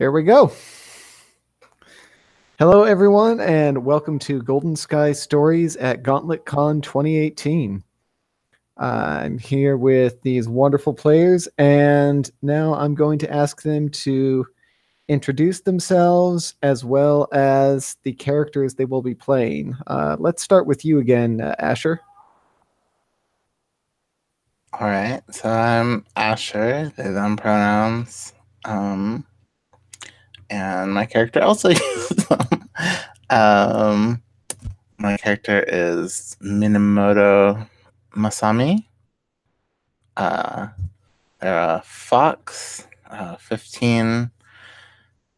Here we go. Hello, everyone, and welcome to Golden Sky Stories at Gauntlet Con 2018. I'm here with these wonderful players, and now I'm going to ask them to introduce themselves as well as the characters they will be playing. Let's start with you again, Asher. All right, so I'm Asher, they, them pronouns, and my character also uses them. My character is Minamoto Masami. They're a fox, 15,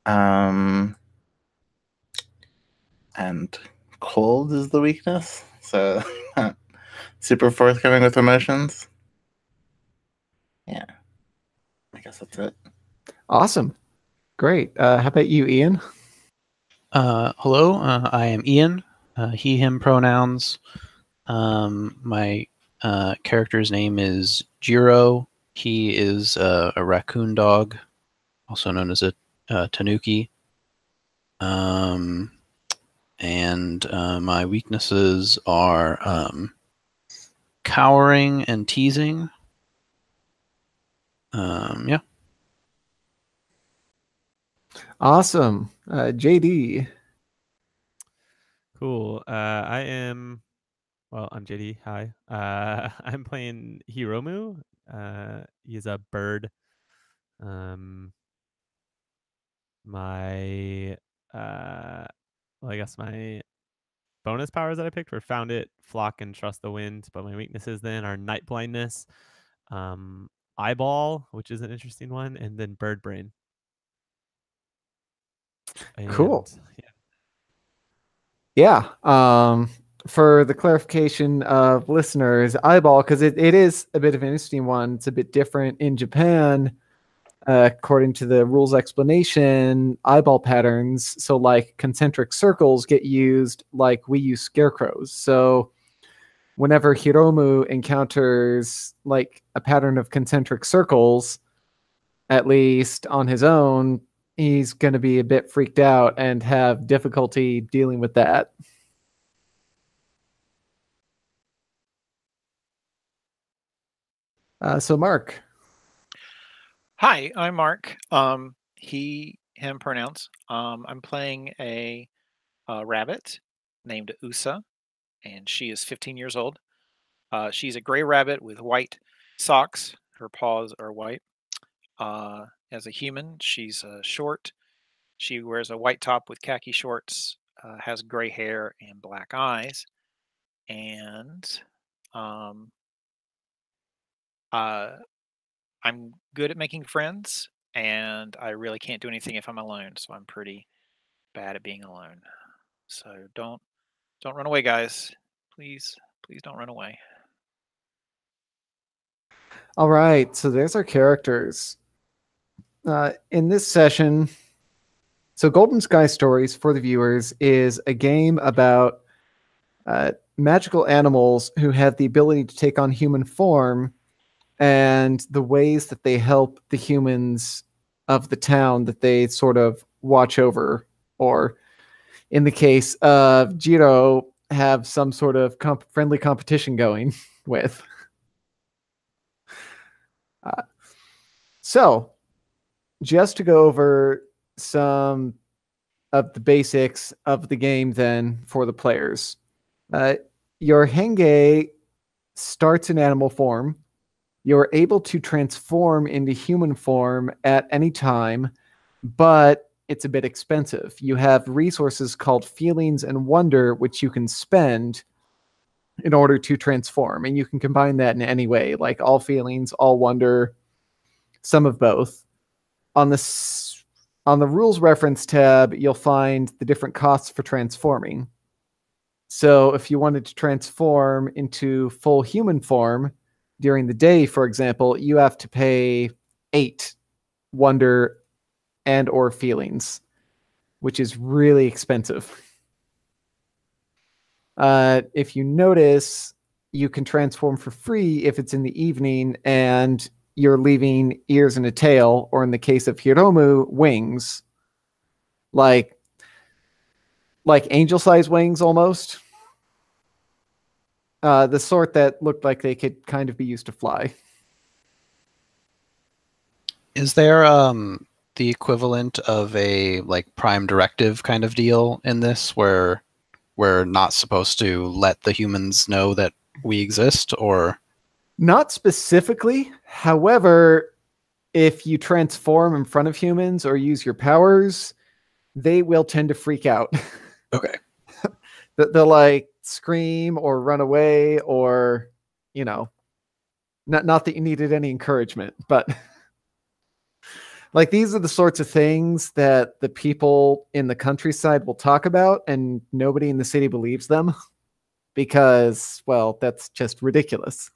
and cold is the weakness, so super forthcoming with emotions. Yeah, I guess that's it. Awesome. Great. How about you, Ian? Hello, I am Ian, he, him pronouns. My character's name is Jiro. He is a raccoon dog, also known as a tanuki. And my weaknesses are cowering and teasing. Yeah. Awesome. JD. Cool. I'm JD. Hi. I'm playing Hiromu. He's a bird. My I guess my bonus powers that I picked were Found It, Flock, and Trust the Wind. But my weaknesses then are Night Blindness, Eyeball, which is an interesting one, and then Bird Brain. Cool. Yeah. Yeah. For the clarification of listeners, eyeball, because it is a bit of an interesting one. It's a bit different in Japan. According to the rules explanation, eyeball patterns, so like concentric circles get used like we use scarecrows. So whenever Hiromu encounters like a pattern of concentric circles, at least on his own, he's going to be a bit freaked out and have difficulty dealing with that. So Mark. Hi, I'm Mark. He, him pronouns. I'm playing a rabbit named Usa, and she is 15 years old. She's a gray rabbit with white socks. Her paws are white. As a human, she's short. She wears a white top with khaki shorts, has gray hair and black eyes, and I'm good at making friends, and I really can't do anything if I'm alone, so I'm pretty bad at being alone. So don't run away, guys. Please don't run away. All right, so there's our characters. In this session, so Golden Sky Stories for the viewers is a game about magical animals who have the ability to take on human form and the ways that they help the humans of the town that they sort of watch over, or in the case of Jiro, have some sort of friendly competition going with. So, just to go over some of the basics of the game then for the players. Your Henge starts in animal form. You're able to transform into human form at any time, but it's a bit expensive. You have resources called feelings and wonder, which you can spend in order to transform. And you can combine that in any way, like all feelings, all wonder, some of both. On the rules reference tab, you'll find the different costs for transforming. So if you wanted to transform into full human form during the day, for example, you have to pay 8 wonder and or feelings, which is really expensive. If you notice, you can transform for free if it's in the evening and you're leaving ears and a tail, or in the case of Hiromu, wings. like angel-sized wings almost. The sort that looked like they could kind of be used to fly. Is there the equivalent of a like Prime Directive kind of deal in this, where we're not supposed to let the humans know that we exist, or? Not specifically. However, if you transform in front of humans or use your powers, they will tend to freak out. Okay. They'll like scream or run away, or, you know, not that you needed any encouragement, but like these are the sorts of things that the people in the countryside will talk about, and nobody in the city believes them because, well, that's just ridiculous.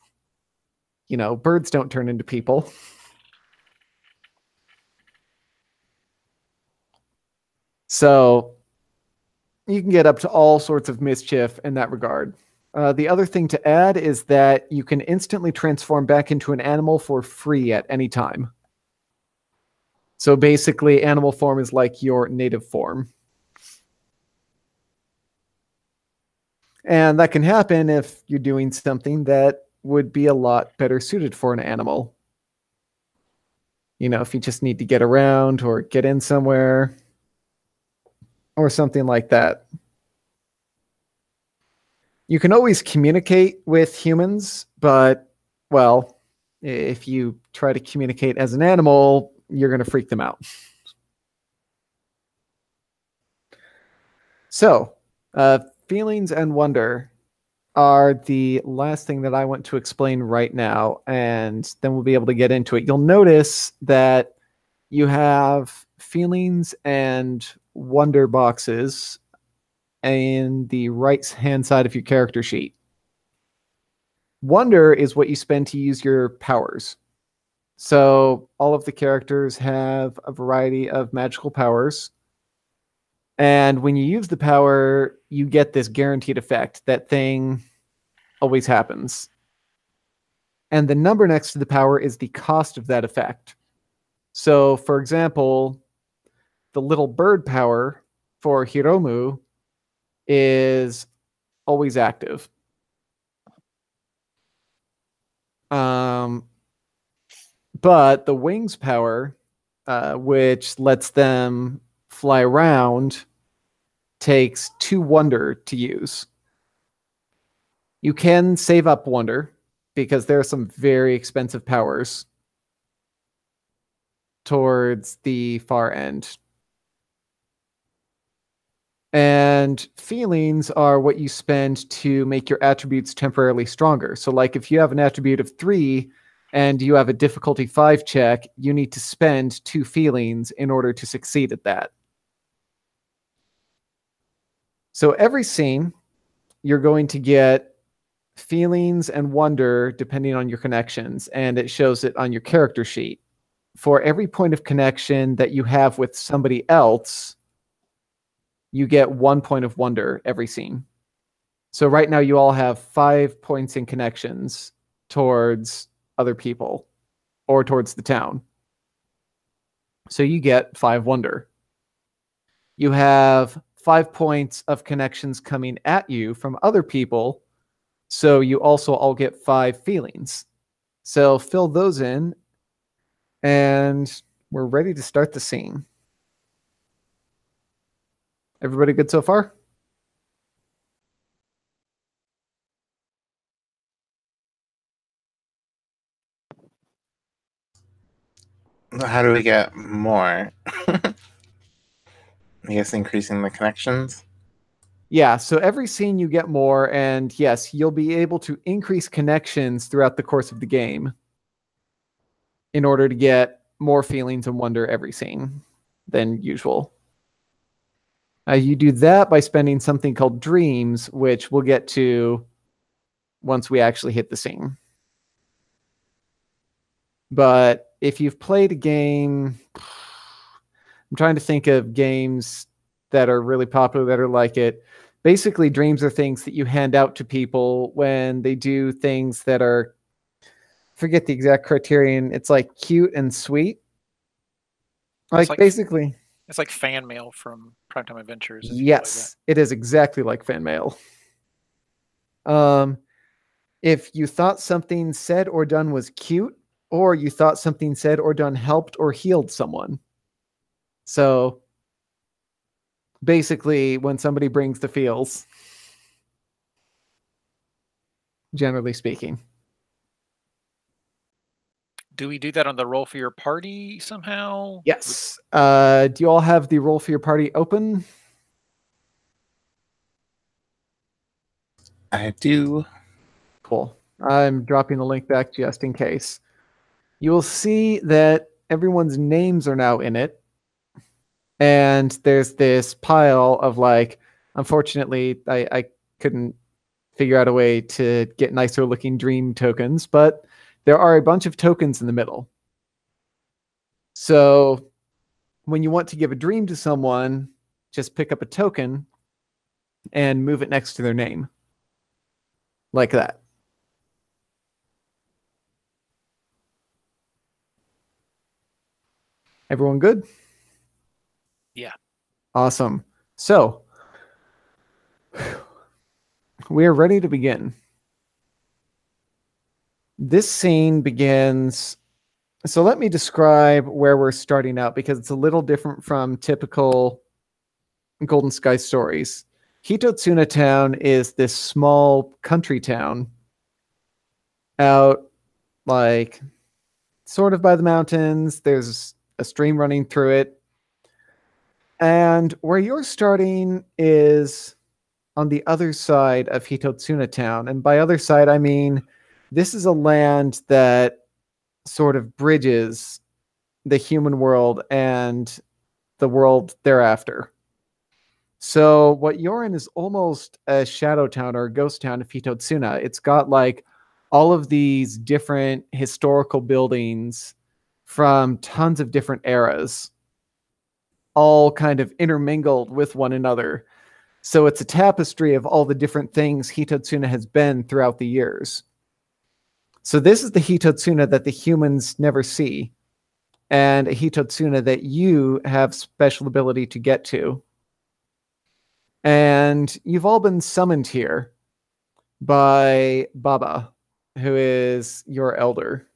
You know, birds don't turn into people. So you can get up to all sorts of mischief in that regard. The other thing to add is that you can instantly transform back into an animal for free at any time. So basically, animal form is like your native form. And that can happen if you're doing something that would be a lot better suited for an animal. You know, if you just need to get around or get in somewhere or something like that. You can always communicate with humans, but, well, if you try to communicate as an animal, you're going to freak them out. So, feelings and wonder are the last thing that I want to explain right now, and then we'll be able to get into it. You'll notice that you have feelings and wonder boxes in the right-hand side of your character sheet. Wonder is what you spend to use your powers. So all of the characters have a variety of magical powers. And when you use the power, you get this guaranteed effect. That thing always happens. And the number next to the power is the cost of that effect. So, for example, the little bird power for Hiromu is always active. But the wings power, which lets them fly around, takes 2 wonder to use. You can save up wonder because there are some very expensive powers towards the far end. And feelings are what you spend to make your attributes temporarily stronger. So like if you have an attribute of 3 and you have a difficulty 5 check, you need to spend 2 feelings in order to succeed at that. So every scene, you're going to get feelings and wonder depending on your connections, and it shows it on your character sheet. For every point of connection that you have with somebody else, you get 1 point of wonder every scene. So right now you all have 5 points in connections towards other people or towards the town. So you get 5 wonder. You have 5 points of connections coming at you from other people. So you also all get 5 feelings. So fill those in, and we're ready to start the scene. Everybody good so far? How do we get more? I guess increasing the connections. Yeah, so every scene you get more, and yes, you'll be able to increase connections throughout the course of the game in order to get more feelings and wonder every scene than usual. You do that by spending something called dreams, which we'll get to once we actually hit the scene. But if you've played a game, I'm trying to think of games that are really popular that are like it. Basically, dreams are things that you hand out to people when they do things that are, forget the exact criterion, it's like cute and sweet. Like basically, It's like fan mail from Primetime Adventures. if you like that. Yes, it is exactly like fan mail. If you thought something said or done was cute, or you thought something said or done helped or healed someone. So basically, when somebody brings the feels, generally speaking. Do we do that on the roll for your party somehow? Yes. Do you all have the roll for your party open? I do. Cool. I'm dropping the link back just in case. You will see that everyone's names are now in it. And there's this pile of like, unfortunately, I couldn't figure out a way to get nicer looking dream tokens, but there are a bunch of tokens in the middle. So when you want to give a dream to someone, just pick up a token and move it next to their name. Like that. Everyone good? Yeah. Awesome. So we are ready to begin. This scene begins. So let me describe where we're starting out because it's a little different from typical Golden Sky stories. Hitotsuna Town is this small country town out like sort of by the mountains. There's a stream running through it. And where you're starting is on the other side of Hitotsuna Town. And by other side, I mean this is a land that sort of bridges the human world and the world thereafter. So what you're in is almost a shadow town or a ghost town of Hitotsuna. It's got like all of these different historical buildings from tons of different eras, all kind of intermingled with one another. So it's a tapestry of all the different things Hitotsuna has been throughout the years. So this is the Hitotsuna that the humans never see, and a Hitotsuna that you have special ability to get to. And you've all been summoned here by Baba, who is your elder.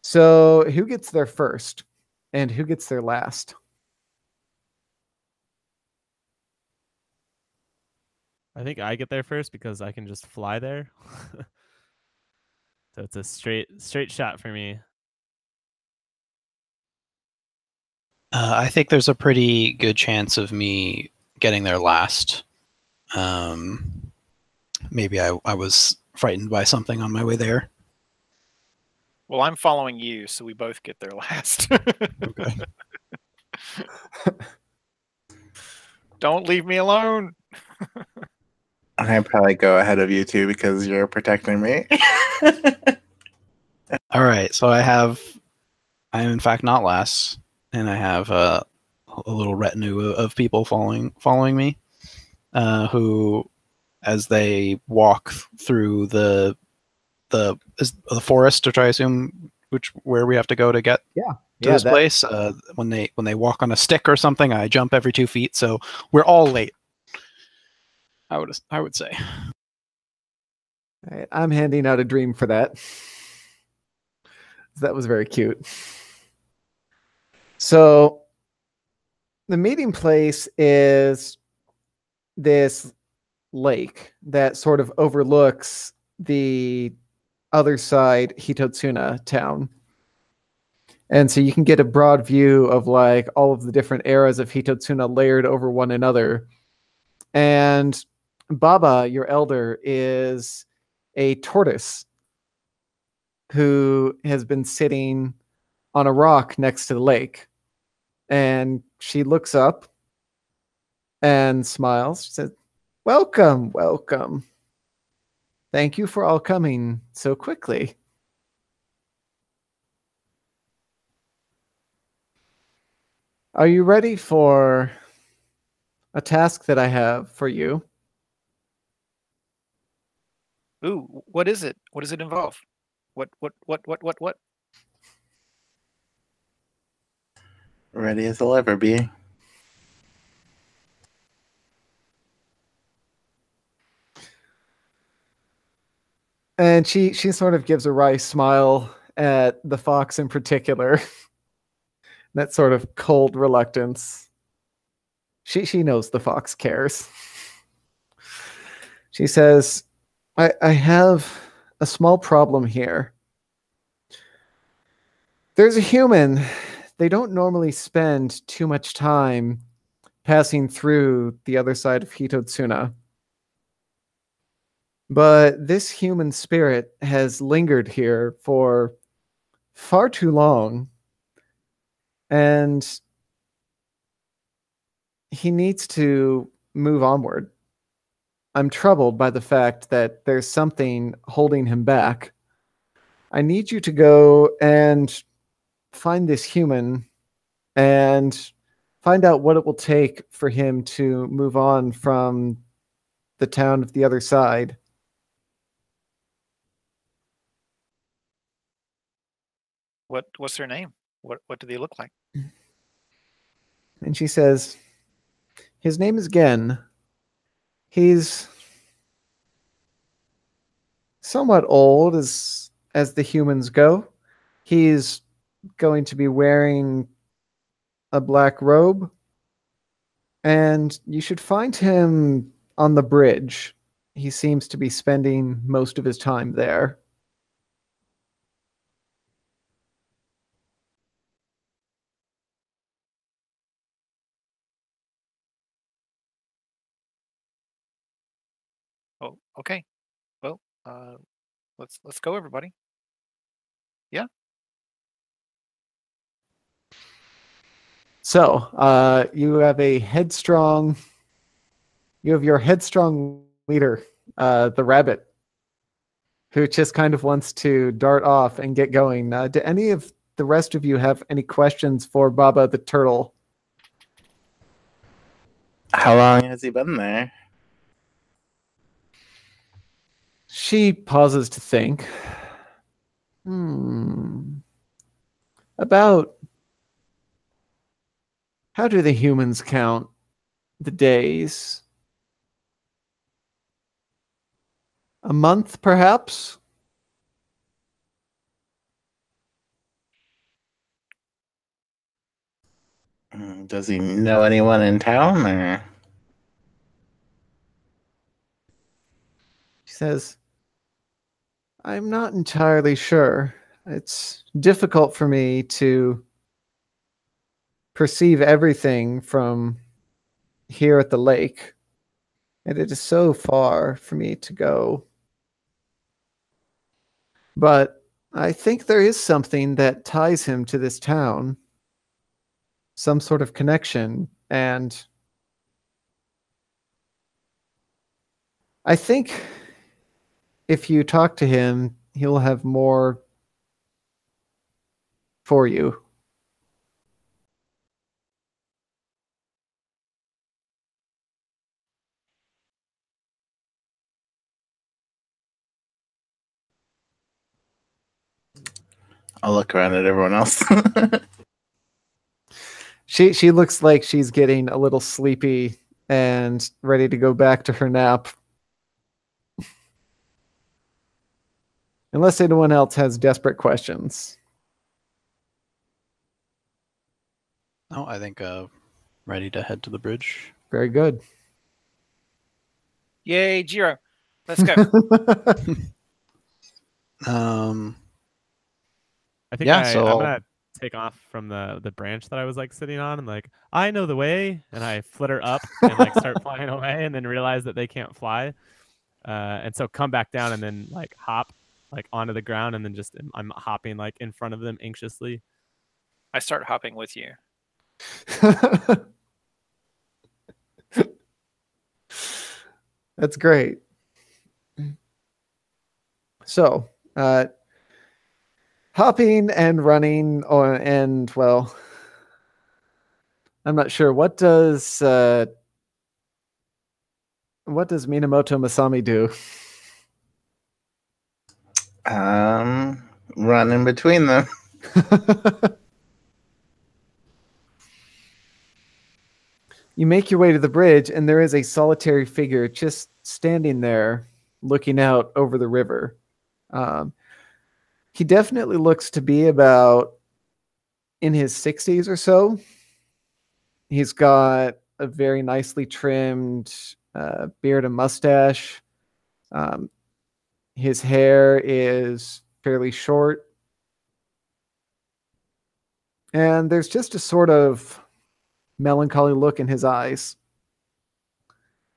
So who gets there first and who gets there last? I think I get there first because I can just fly there. So it's a straight shot for me. I think there's a pretty good chance of me getting there last. Maybe I was frightened by something on my way there. Well, I'm following you, so we both get there last. Okay. Don't leave me alone. I'd probably go ahead of you two because you're protecting me. All right, so I am in fact not last, and I have a little retinue of people following me, who, as they walk through the forest, which I assume where we have to go to get to this place. When they walk on a stick or something, I jump every 2 feet, so we're all late. I would say. All right, I'm handing out a dream for that. That was very cute. So the meeting place is this lake that sort of overlooks the other side Hitotsuna town. And so you can get a broad view of like all of the different eras of Hitotsuna layered over one another. And Baba, your elder, is a tortoise who has been sitting on a rock next to the lake. And she looks up and smiles. She says, "Welcome, welcome. Thank you for all coming so quickly." Are you ready for a task that I have for you? Ooh, what is it? What does it involve? What? Ready as I'll ever be. And she sort of gives a wry smile at the fox in particular. That sort of cold reluctance. She knows the fox cares. She says, I have a small problem here. There's a human. They don't normally spend too much time passing through the other side of Hitotsuna. But this human spirit has lingered here for far too long. And he needs to move onward. I'm troubled by the fact that there's something holding him back. I need you to go and find this human and find out what it will take for him to move on from the town of the other side. What's their name? What do they look like? And she says, his name is Gen. He's somewhat old as the humans go. He's going to be wearing a black robe, and you should find him on the bridge. He seems to be spending most of his time there. Oh, okay. Well, let's go, everybody. Yeah. So, you have your headstrong leader, the rabbit, who just kind of wants to dart off and get going. Do any of the rest of you have any questions for Baba the turtle? How long has he been there? She pauses to think. About how do the humans count the days? A month, perhaps? Does he know anyone in town? Or? She says, I'm not entirely sure. It's difficult for me to perceive everything from here at the lake, and it is so far for me to go. But I think there is something that ties him to this town, some sort of connection, and I think if you talk to him, he'll have more for you. I'll look around at everyone else. She looks like she's getting a little sleepy and ready to go back to her nap. Unless anyone else has desperate questions. No, I think ready to head to the bridge. Very good. Yay, Jiro. Let's go. I think Yeah, I'm so gonna take off from the branch that I was like sitting on and like, I know the way, and I flitter up and like start flying away and then realize that they can't fly. And so come back down and then like hop like onto the ground and then just I'm hopping like in front of them anxiously. I start hopping with you. That's great. So, hopping and running, and well, I'm not sure what does Minamoto Masami do? Run in between them. You make your way to the bridge, and there is a solitary figure just standing there, looking out over the river. He definitely looks to be about in his 60s or so. He's got a very nicely trimmed beard and mustache. His hair is fairly short. And there's just a sort of melancholy look in his eyes.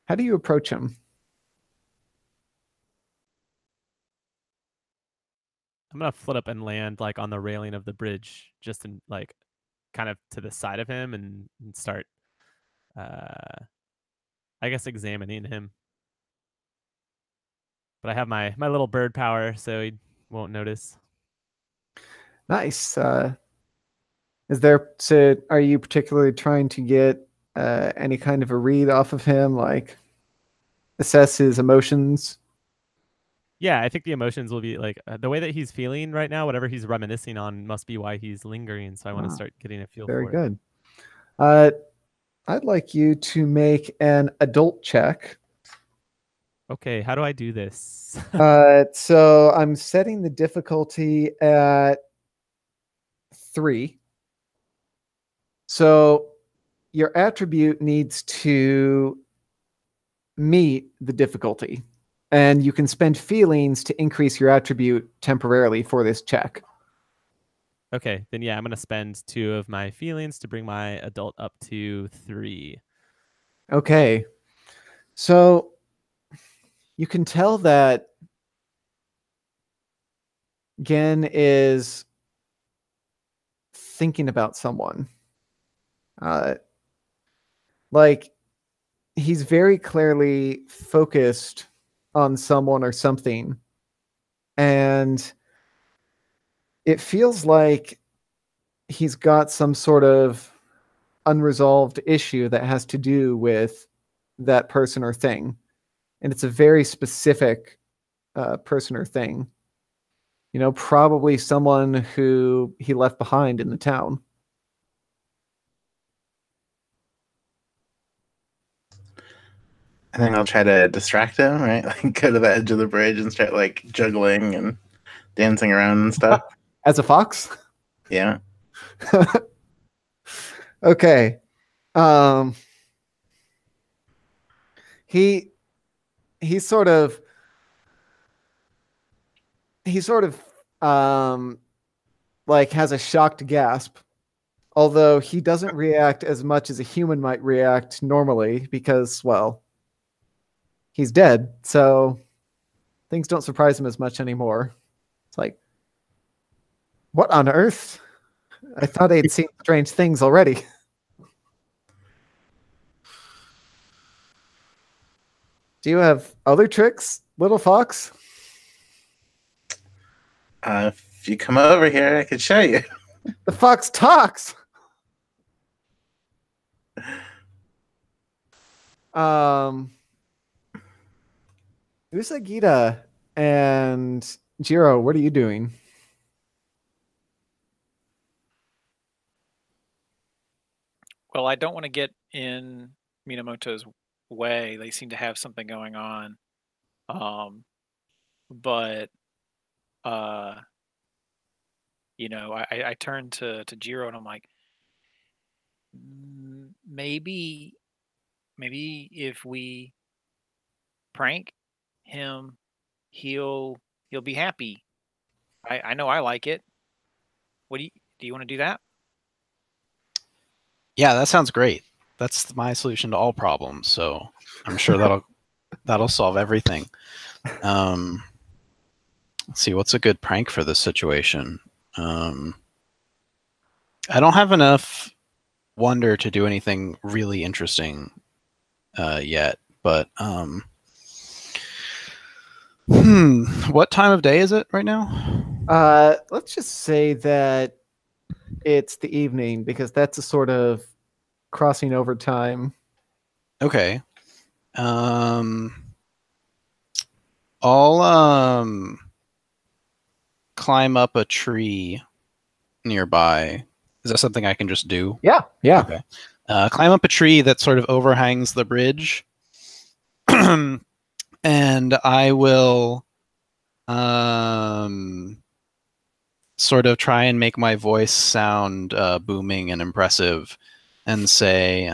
How do you approach him? I'm gonna flit up and land like on the railing of the bridge, just in like kind of to the side of him, and start, I guess, examining him. But I have my little bird power, so he won't notice. Nice. Are you particularly trying to get any kind of a read off of him, like assess his emotions? Yeah, I think the emotions will be like the way that he's feeling right now. Whatever he's reminiscing on must be why he's lingering. So I want to start getting a feel Very for good. I'd like you to make an adult check. Okay, how do I do this? So I'm setting the difficulty at 3. So your attribute needs to meet the difficulty, and you can spend feelings to increase your attribute temporarily for this check. Okay, then yeah, I'm gonna spend 2 of my feelings to bring my adult up to 3. Okay. So you can tell that Gen is thinking about someone. Like he's very clearly focused on someone or something. And it feels like he's got some sort of unresolved issue that has to do with that person or thing. And it's a very specific person or thing. You know, probably someone who he left behind in the town. I think I'll try to distract him, right? Like go to the edge of the bridge and start like juggling and dancing around and stuff. As a fox? Yeah. Okay. He sort of like has a shocked gasp, although he doesn't react as much as a human might react normally because, well, he's dead, so things don't surprise him as much anymore. It's like, what on earth? I thought I'd seen strange things already. Do you have other tricks, little fox? If you come over here, I could show you. The fox talks. Usagita and Jiro, what are you doing? Well, I don't want to get in Minamoto's way. They seem to have something going on. But you know, I turn to Jiro and I'm like, maybe if we prank him, he'll be happy. I know I like it. What do you want to do that? Yeah, that sounds great. That's my solution to all problems. So I'm sure that'll solve everything. Let's see, what's a good prank for this situation? I don't have enough wonder to do anything really interesting yet, but what time of day is it right now? Let's just say that it's the evening because that's a sort of crossing over time. Okay. I'll climb up a tree nearby. Is that something I can just do? Yeah. Okay. climb up a tree that sort of overhangs the bridge, and I will sort of try and make my voice sound booming and impressive, and say,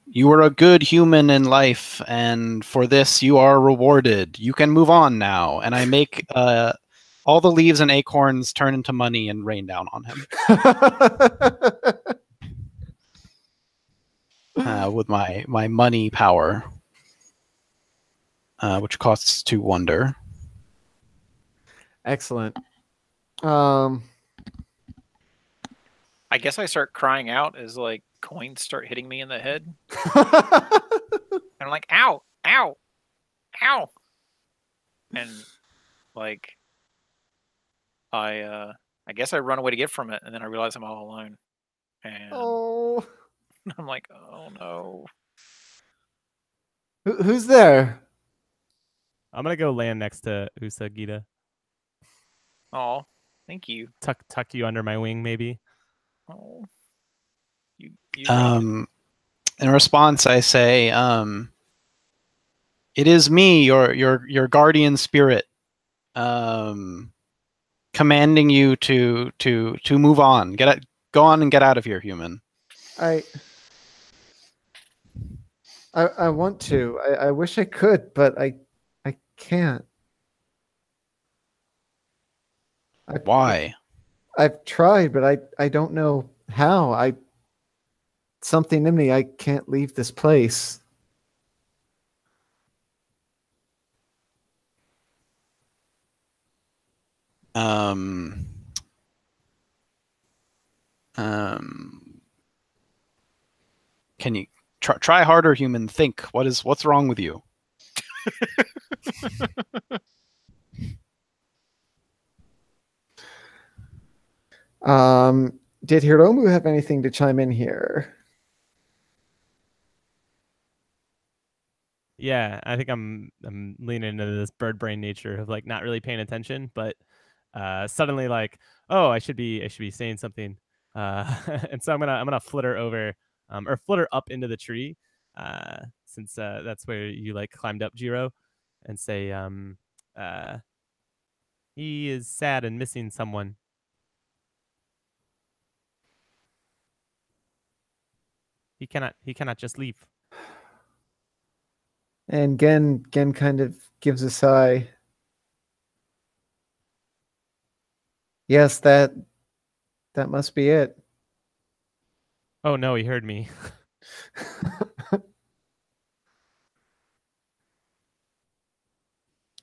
you were a good human in life, and for this you are rewarded. You can move on now. And I make all the leaves and acorns turn into money and rain down on him with my money power, which costs 2 wonder. Excellent. I guess I start crying out as like coins start hitting me in the head. And I'm like, ow, ow, ow. And like I guess I run away to get from it, and then I realize I'm all alone. And Oh, I'm like, oh no. who's there? I'm gonna go land next to Usagita. Oh, thank you. Tuck you under my wing, maybe. Oh. You In response, I say, it is me, your guardian spirit, commanding you to move on. Go on and get out of here, human. I want to. I wish I could, but I can't. Why? I've tried, but I don't know how. Something in me, I can't leave this place. Can you try harder, human? Think. What's wrong with you? Did Hiromu have anything to chime in here? Yeah, I think I'm leaning into this bird brain nature of like not really paying attention, but suddenly like, oh, I should be saying something, and so I'm gonna flitter over, or flitter up into the tree, since that's where you like climbed up, Jiro, and say, he is sad and missing someone. He cannot just leave. And Gen kind of gives a sigh. Yes, that must be it. Oh no, he heard me.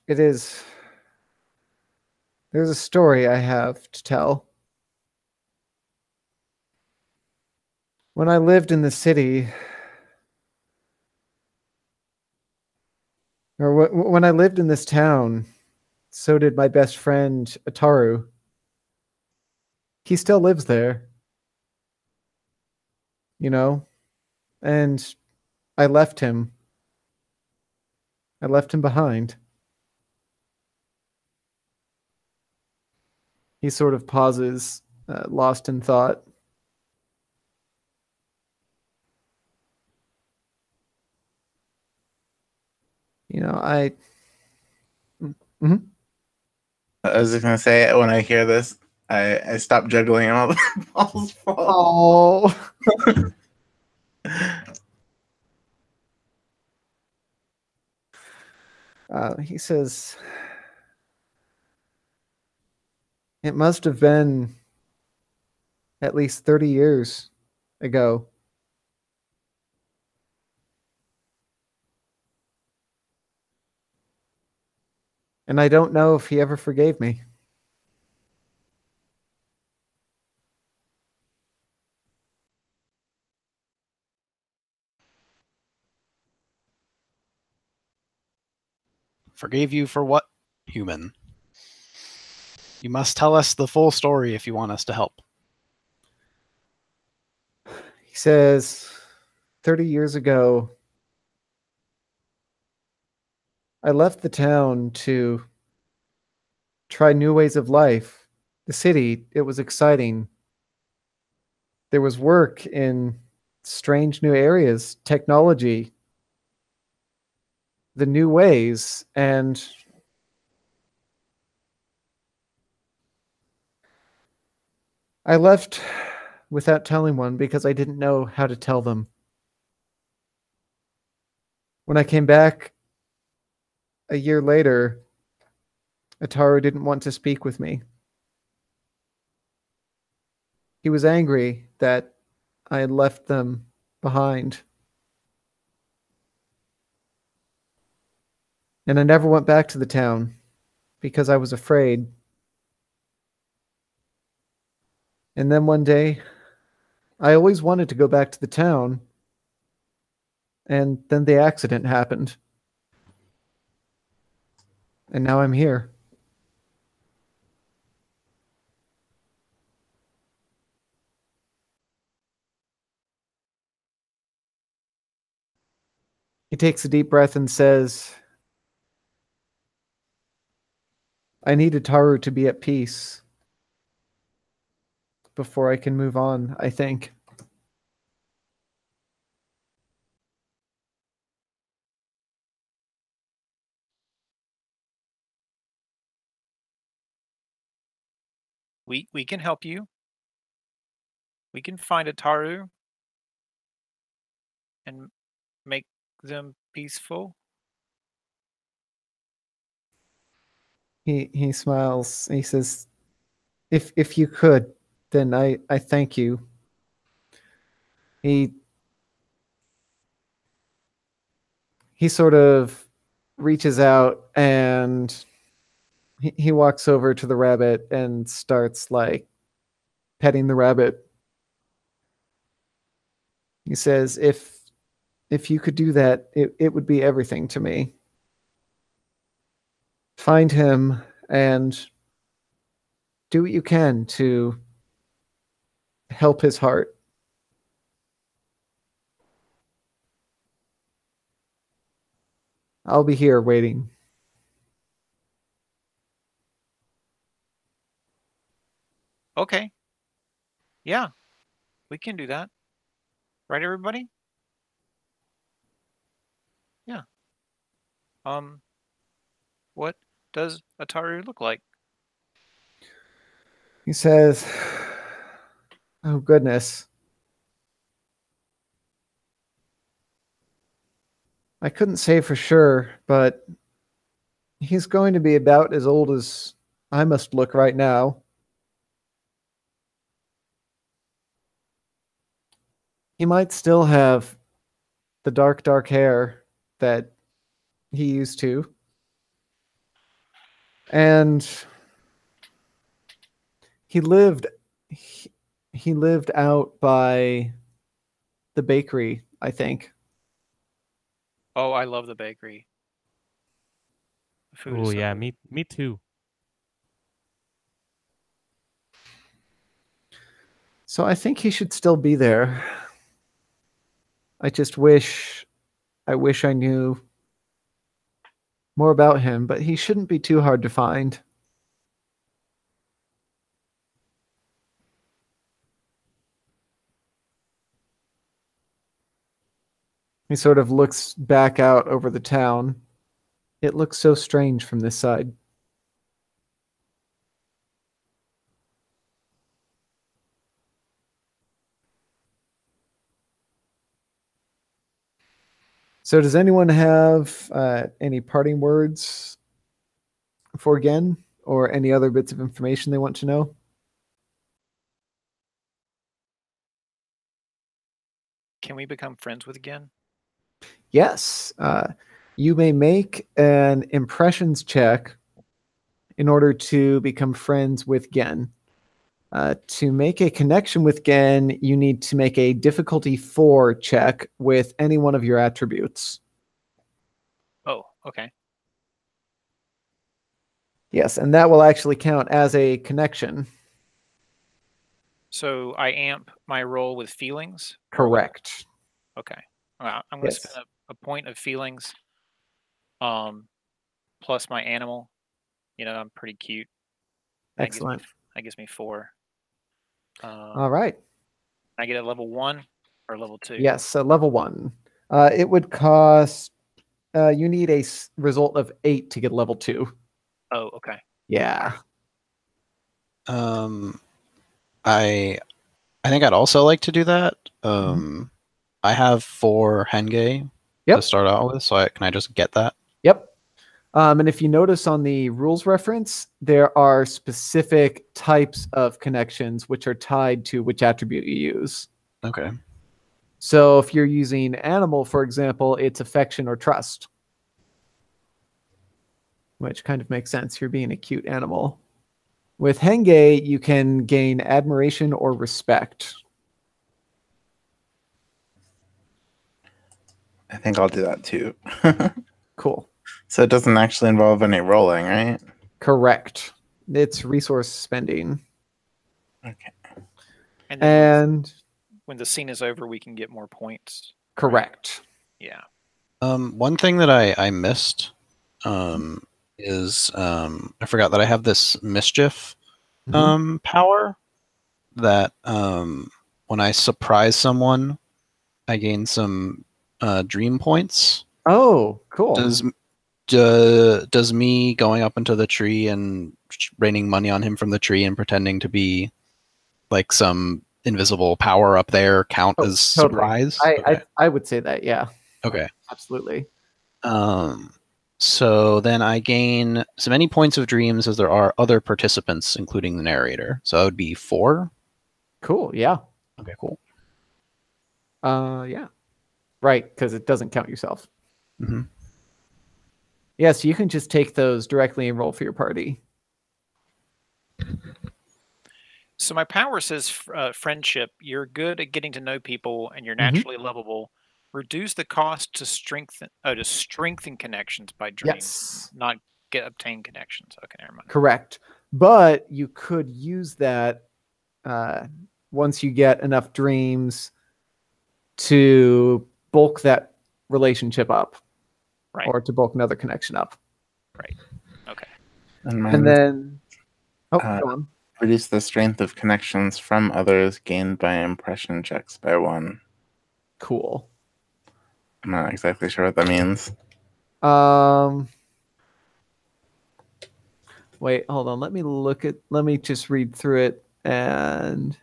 It is. There's a story I have to tell. When I lived in the city, or when I lived in this town, so did my best friend Ataru. He still lives there, you know, and I left him. I left him behind. He sort of pauses, lost in thought. You know, Mhm. I was just gonna say, when I hear this, I stop juggling and all the balls fall. He says, it must have been at least 30 years ago. And I don't know if he ever forgave me. Forgave you for what, human? You must tell us the full story if you want us to help. He says, 30 years ago, I left the town to try new ways of life. The city, it was exciting. There was work in strange new areas, technology, the new ways, and I left without telling one because I didn't know how to tell them. When I came back a year later, Ataru didn't want to speak with me. He was angry that I had left them behind. And I never went back to the town because I was afraid. And then one day, I always wanted to go back to the town. And then the accident happened. And now I'm here. He takes a deep breath and says, I need Ataru to be at peace before I can move on, I think. We can help you. We can find Ataru and make them peaceful. He smiles. He says, if you could, then I thank you. He sort of reaches out and he walks over to the rabbit and starts like petting the rabbit. He says, if you could do that, it would be everything to me. Find him and do what you can to help his heart. I'll be here waiting. Okay. Yeah, we can do that. Right, everybody? Yeah. What does Ataru look like? He says, oh goodness. I couldn't say for sure, but he's going to be about as old as I must look right now. He might still have the dark hair that he used to. And he lived out by the bakery, I think. Oh, I love the bakery. The food is Oh so yeah, good. me too. So I think he should still be there. I just wish I knew more about him, but he shouldn't be too hard to find. He sort of looks back out over the town. It looks so strange from this side. So does anyone have any parting words for Gen or any other bits of information they want to know? Can we become friends with Gen? Yes. You may make an impressions check in order to become friends with Gen. To make a connection with Gen, you need to make a difficulty 4 check with any one of your attributes. Oh, okay. Yes, and that will actually count as a connection. So I amp my roll with feelings? Correct. Okay. I'm going to Yes. spend a point of feelings plus my animal. You know, I'm pretty cute. Excellent. That gives me 4. All right. I get a level 1 or level 2. Yes, so level 1. It would cost. You need a result of 8 to get level 2. Oh, okay. Yeah. I think I'd also like to do that. I have 4 Henge Yep. to start out with, so can I just get that? Yep. And if you notice on the rules reference, there are specific types of connections which are tied to which attribute you use. Okay. So if you're using animal, for example, it's affection or trust, which kind of makes sense. You're being a cute animal. With Henge, you can gain admiration or respect. I think I'll do that too. Cool. So it doesn't actually involve any rolling, right? Correct. It's resource spending. Okay. And then And when the scene is over, we can get more points. correct. Yeah. One thing that I missed is I forgot that I have this mischief power that when I surprise someone, I gain some dream points. Oh, cool. Does me going up into the tree and raining money on him from the tree and pretending to be like some invisible power up there count as totally. surprise? I would say that, yeah. Okay. Absolutely. So then I gain as many points of dreams as there are other participants, including the narrator. So that would be 4. Cool, yeah. Okay, cool. Yeah. Right, because it doesn't count yourself. Mm-hmm. Yeah, so you can just take those directly and roll for your party. So my power says friendship. You're good at getting to know people, and you're naturally lovable. Reduce the cost to strengthen connections by dreams, Yes. not obtain connections. Okay, never mind. Correct. But you could use that once you get enough dreams to bulk that relationship up. Right. Or to bulk another connection up. Right. Okay. And then go on. Reduce the strength of connections from others gained by impression checks by 1. Cool. I'm not exactly sure what that means. Wait, hold on. Let me just read through it. And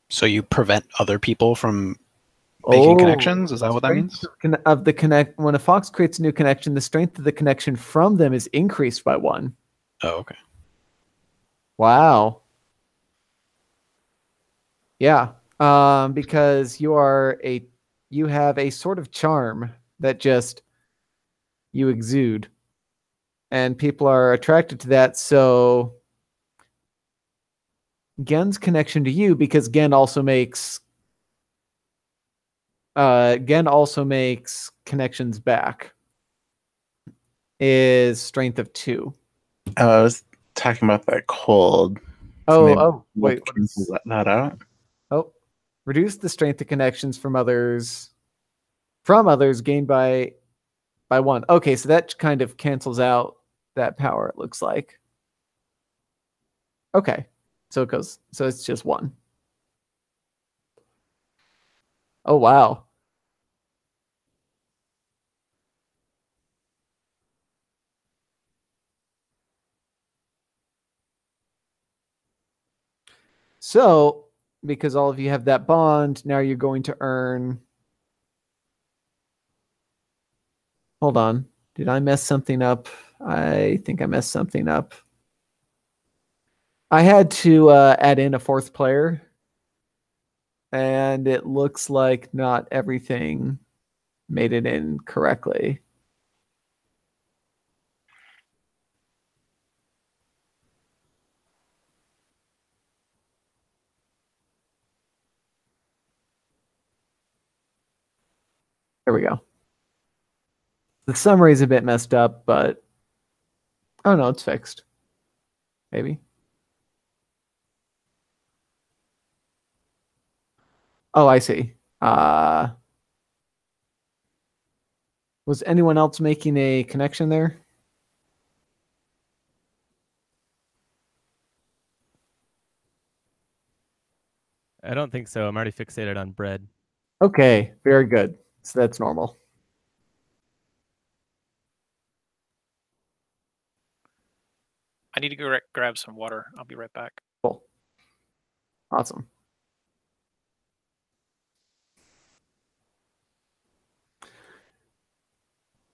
so you prevent other people from making connections? Is that what that means? When a fox creates a new connection, the strength of the connection from them is increased by 1. Oh, okay. Wow. Yeah. Because you have a sort of charm that just you exude, and people are attracted to that. So Gen's connection to you, because Gen also makes connections back, is strength of 2. Oh, I was talking about that cold. Wait. Let that out. Oh, reduce the strength of connections from others gained by 1. Okay, so that kind of cancels out that power, it looks like. Okay. So it's just 1. Oh, wow. So, because all of you have that bond, now you're going to earn. Hold on. Did I mess something up? I think I messed something up. I had to add in a 4th player, and it looks like not everything made it in correctly. There we go. The summary is a bit messed up, but oh no, it's fixed. Maybe. Oh, I see. Was anyone else making a connection there? I don't think so. I'm already fixated on bread. Okay, very good. So that's normal. I need to go grab some water. I'll be right back. Cool. Awesome.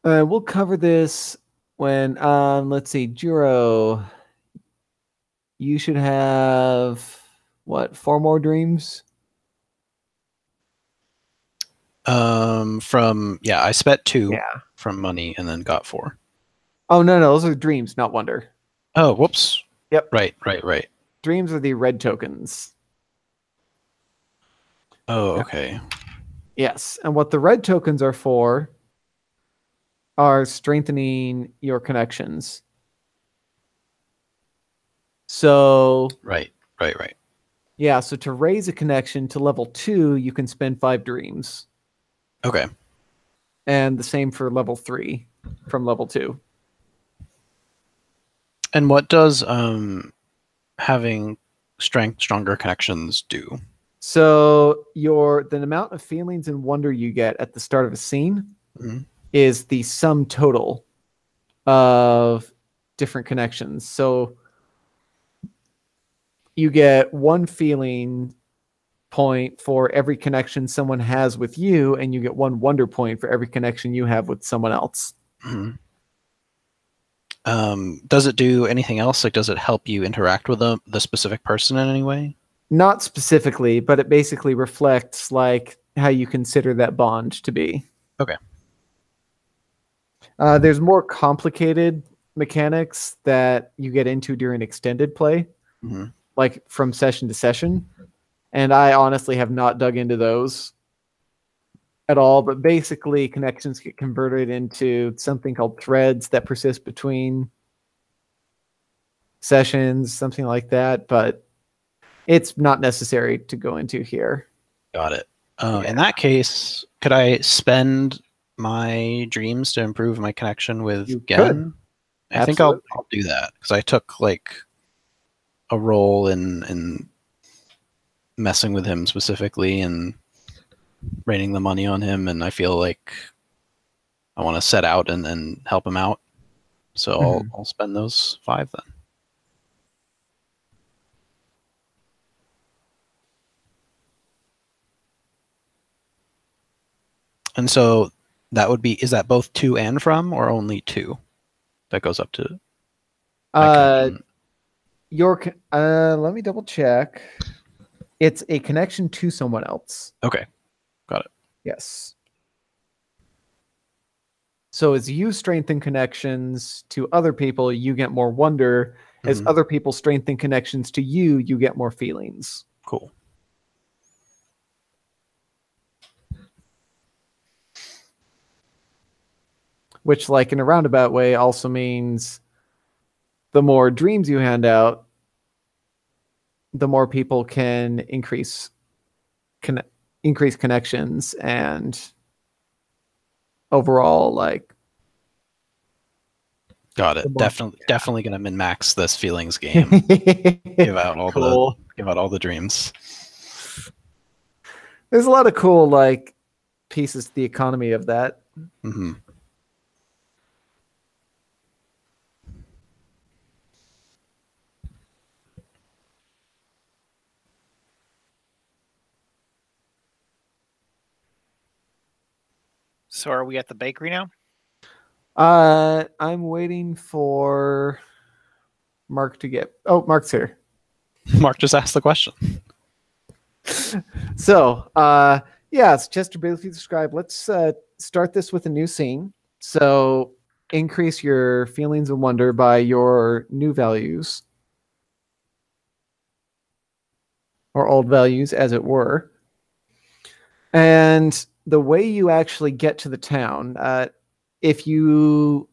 We'll cover this when, let's see, Jiro, you should have, what, 4 more dreams? I spent 2 Yeah. from money and then got 4. Oh, no, those are dreams, not wonder. Oh, whoops. Yep. Right. Dreams are the red tokens. Oh, okay. Yes, and what the red tokens are for are strengthening your connections. So, Right. yeah, so to raise a connection to level 2, you can spend 5 dreams. Okay. And the same for level 3 from level 2. And what does having stronger connections do? So the amount of feelings and wonder you get at the start of a scene is the sum total of different connections. So you get 1 feeling point for every connection someone has with you, and you get 1 wonder point for every connection you have with someone else. Does it do anything else? Like, does it help you interact with the specific person in any way? Not specifically, but it basically reflects like how you consider that bond to be. Okay. There's more complicated mechanics that you get into during extended play, like from session to session. And I honestly have not dug into those at all, but basically connections get converted into something called threads that persist between sessions, something like that, but it's not necessary to go into here. Got it. In that case, could I spend my dreams to improve my connection with Gen? I think I'll do that because I took like a role in messing with him specifically and raining the money on him, and I feel like I want to set out and help him out. So I'll spend those 5 then. And so that would be, is that both to and from, or only to? That goes up to. Let me double check. It's a connection to someone else. Okay, got it. Yes. So as you strengthen connections to other people, you get more wonder. As other people strengthen connections to you, you get more feelings. Cool. Which, like in a roundabout way, also means the more dreams you hand out, the more people can increase connections and overall, like. Got it. Definitely gonna min-max this feelings game. give out all the dreams. There's a lot of cool like pieces to the economy of that. So are we at the bakery now? I'm waiting for Mark to get. Oh, Mark's here. Mark just asked the question. So, it's just to briefly describe. Let's start this with a new scene. So, increase your feelings of wonder by your new values, or old values, as it were. And the way you actually get to the town, if you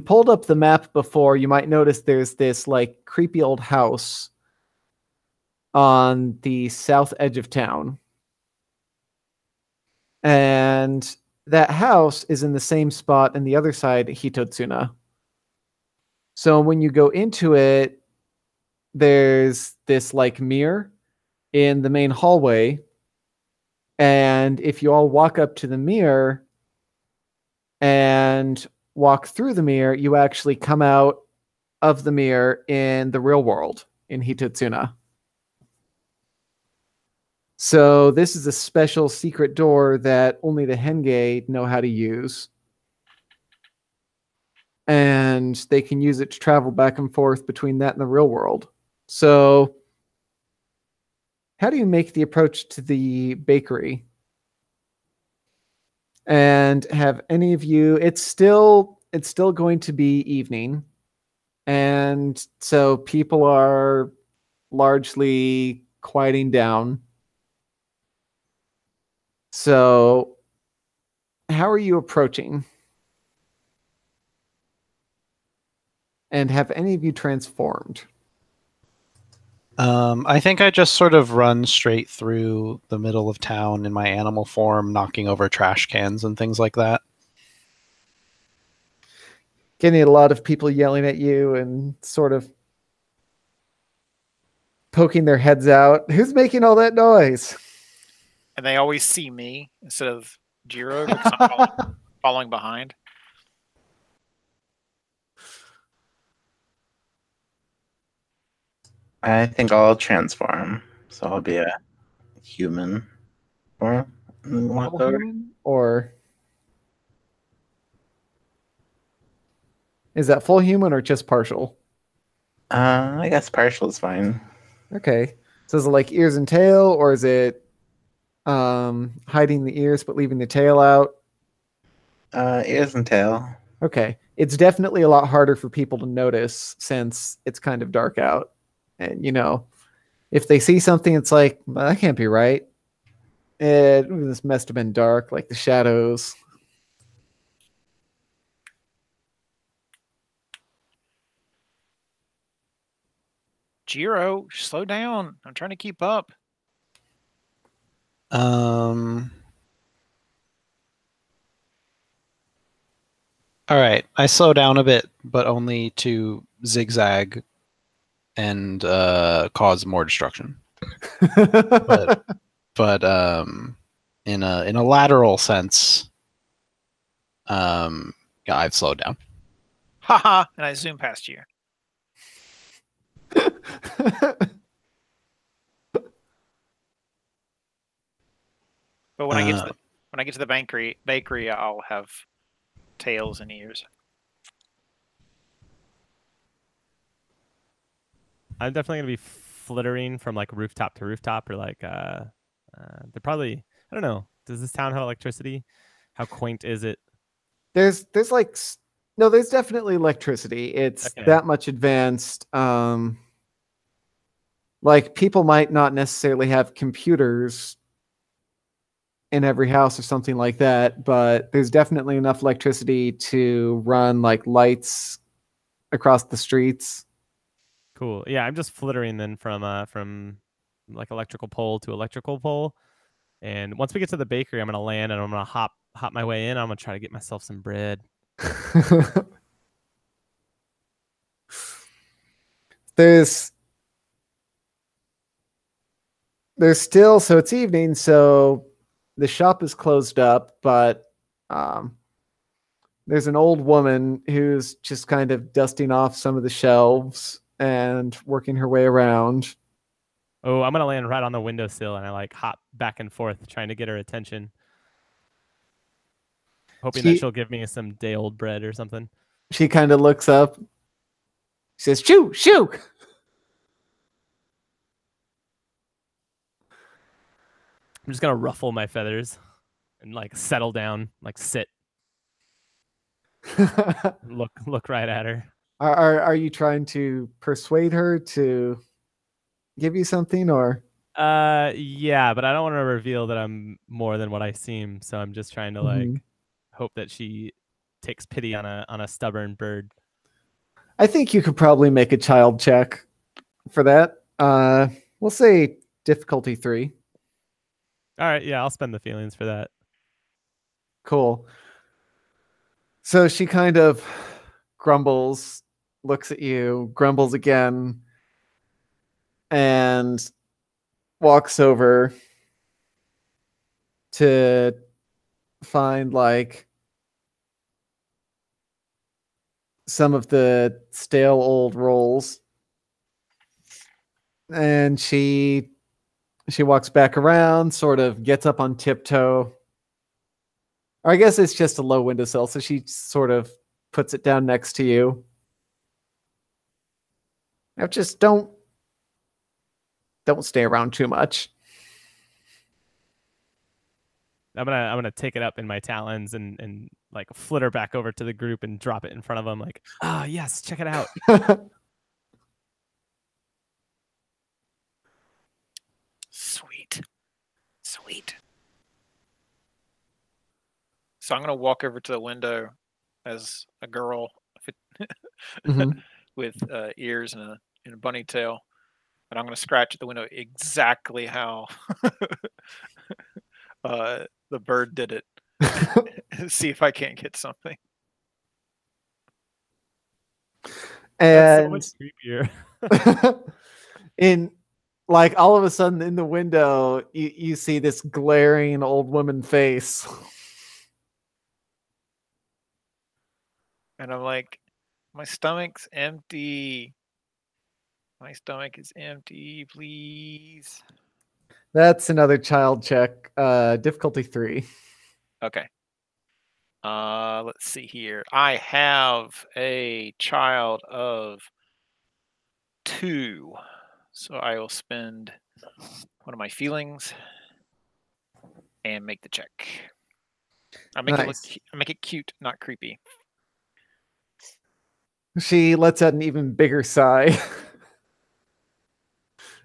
pulled up the map before, you might notice there's this like creepy old house on the south edge of town. And that house is in the same spot in the other side, Hitotsuna. So when you go into it, there's this like mirror in the main hallway. And if you all walk up to the mirror and walk through the mirror, you actually come out of the mirror in the real world in Hitotsuna. So this is a special secret door that only the Henge know how to use. And they can use it to travel back and forth between that and the real world. So how do you make the approach to the bakery? And have any of you, it's still going to be evening. And so people are largely quieting down. So how are you approaching? And have any of you transformed? I think I just sort of run straight through the middle of town in my animal form, knocking over trash cans and things like that. Getting a lot of people yelling at you and sort of poking their heads out. Who's making all that noise? And they always see me instead of Jiro because I'm following behind. I think I'll transform, so I'll be a human. Or Or is that full human or just partial? I guess partial is fine. Okay. So is it like ears and tail, or is it hiding the ears but leaving the tail out? Ears and tail. Okay. It's definitely a lot harder for people to notice since it's kind of dark out. And, you know, if they see something, it's like, well, that can't be right. This must have been dark, like the shadows. Jiro, slow down. I'm trying to keep up. All right, I slow down a bit, but only to zigzag and cause more destruction. but in a lateral sense, yeah, I've slowed down. Haha, and I zoom past you. But when I get to the bakery, I'll have tails and ears. I'm definitely gonna be flittering from like rooftop to rooftop, or like they're probably, I don't know. Does this town have electricity? How quaint is it? There's like no, there's definitely electricity. It's Okay. that much advanced. Like people might not necessarily have computers in every house or something like that, but there's definitely enough electricity to run like lights across the streets. Cool. Yeah, I'm just flittering then from like electrical pole to electrical pole. And once we get to the bakery, I'm gonna land and I'm gonna hop my way in. I'm gonna try to get myself some bread. There's still, so it's evening, so the shop is closed up, but there's an old woman who's just kind of dusting off some of the shelves and working her way around. Oh, I'm gonna land right on the windowsill and I like hop back and forth trying to get her attention. Hoping that she'll give me some day old bread or something. She kind of looks up. She says, "Shoo, shoo." I'm just gonna ruffle my feathers and like settle down, like sit. Look right at her. Are you trying to persuade her to give you something, or? Yeah, but I don't want to reveal that I'm more than what I seem, so I'm just trying to like hope that she takes pity on a stubborn bird. I think you could probably make a child check for that. We'll say difficulty 3. All right, yeah, I'll spend the feelings for that. Cool. So she kind of grumbles, looks at you, grumbles again, and walks over to find like some of the stale old rolls, and she walks back around, sort of gets up on tiptoe. Or I guess it's just a low windowsill, so she sort of puts it down next to you. Now just don't stay around too much. I'm gonna take it up in my talons and like flitter back over to the group and drop it in front of them. Like, yes, check it out. Sweet. So I'm gonna walk over to the window as a girl Mhm. with ears and a bunny tail, and I'm gonna scratch at the window exactly how the bird did it. See if I can't get something. That's so And much creepier. in like all of a sudden in the window, you see this glaring old woman face. And I'm like, my stomach's empty. My stomach is empty, please. That's another child check. Difficulty 3. Okay. Let's see here. I have a child of 2. So I will spend one of my feelings and make the check. I make Nice. I make it cute, not creepy. She lets out an even bigger sigh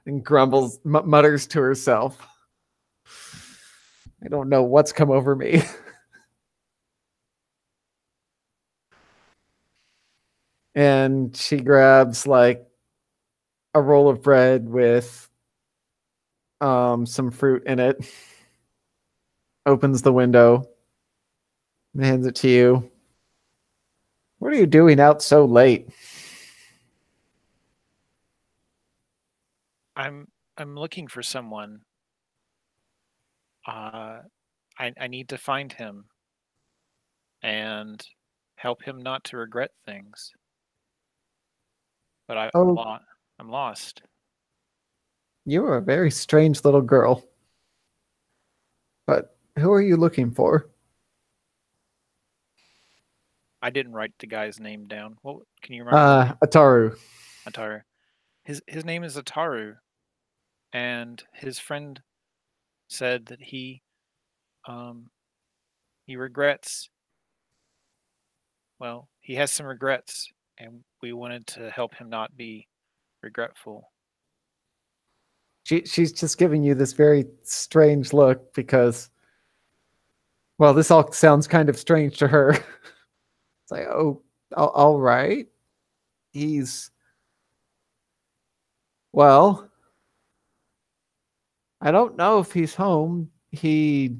and grumbles, mutters to herself. I don't know what's come over me. And she grabs like a roll of bread with some fruit in it, opens the window, and hands it to you. What are you doing out so late? I'm looking for someone. I need to find him and help him not to regret things. But I'm lost. You are a very strange little girl. But who are you looking for? I didn't write the guy's name down. What can you remember? Ataru. Ataru. His name is Ataru, and his friend said that he regrets. Well, he has some regrets, and we wanted to help him not be regretful. She's just giving you this very strange look because, well, this all sounds kind of strange to her. It's like, oh, all right. Well, I don't know if he's home. He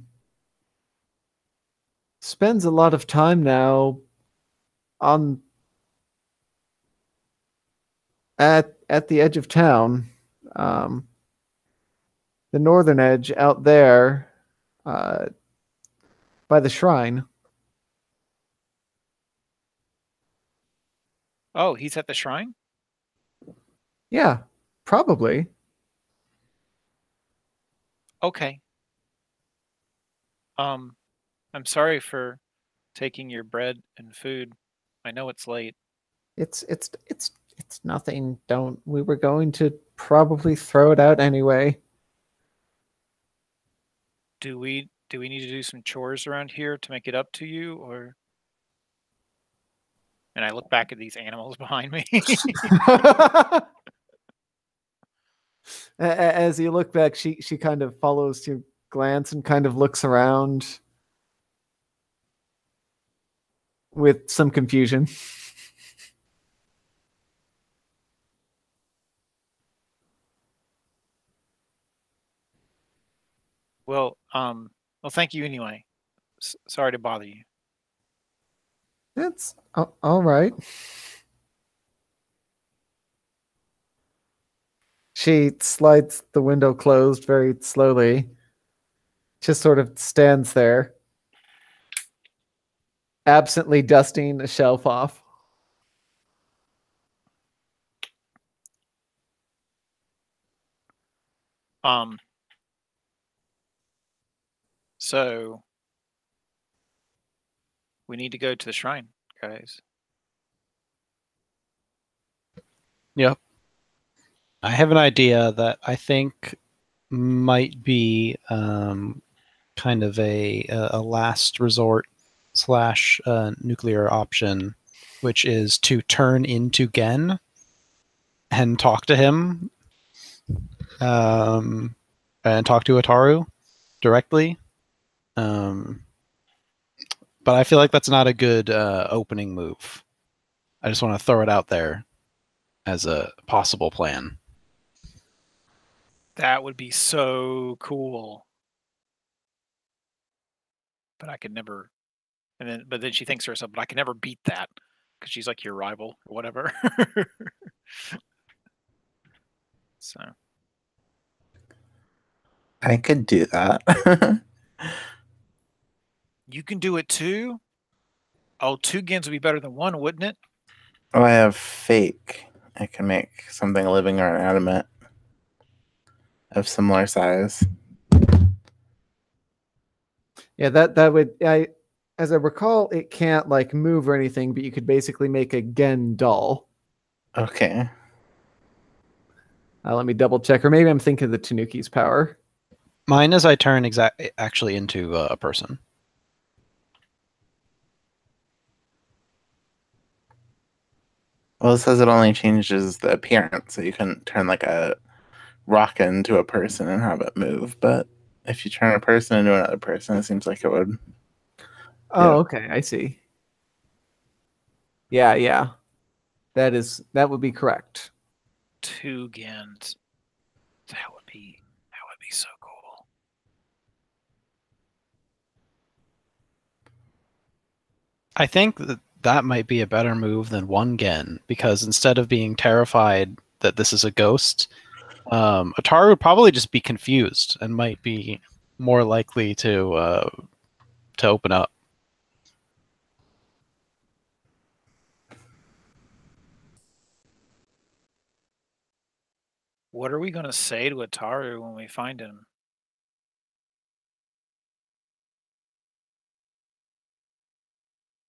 spends a lot of time now on at the edge of town. The northern edge out there by the shrine. Oh, he's at the shrine? Yeah, probably. Okay. I'm sorry for taking your bread and food. I know it's late. It's nothing. We were going to probably throw it out anyway. Do we need to do some chores around here to make it up to you, or? And I look back at these animals behind me. As you look back, she kind of follows your glance and kind of looks around with some confusion. Well, thank you anyway. Sorry to bother you. That's all right. She slides the window closed very slowly. Just sort of stands there, absently dusting a shelf off. So we need to go to the shrine, guys. Yep. I have an idea that I think might be kind of a last resort slash nuclear option, which is to turn into Gen and talk to him, and talk to Ataru directly. But I feel like that's not a good opening move. I just want to throw it out there as a possible plan. That would be so cool. But I could never. But then she thinks to herself, but I can never beat that because she's like your rival or whatever. So I could do that. you can do it too. Oh, 2 Gens would be better than 1, wouldn't it? Oh, I have fake. I can make something living or inanimate of similar size. Yeah, that would as I recall, it can't like move or anything, but you could basically make a Gen doll. Okay. Let me double check, or maybe I'm thinking of the Tanuki's power. Mine is I turn actually into a person. Well, it says it only changes the appearance, so you couldn't turn like a rock into a person and have it move. But if you turn a person into another person, it seems like it would. Oh, Yeah. okay, I see. Yeah. That would be correct. 2 Gens. That would be so cool. I think that might be a better move than 1 Gen, because instead of being terrified that this is a ghost, Ataru would probably just be confused and might be more likely to open up. What are we going to say to Ataru when we find him?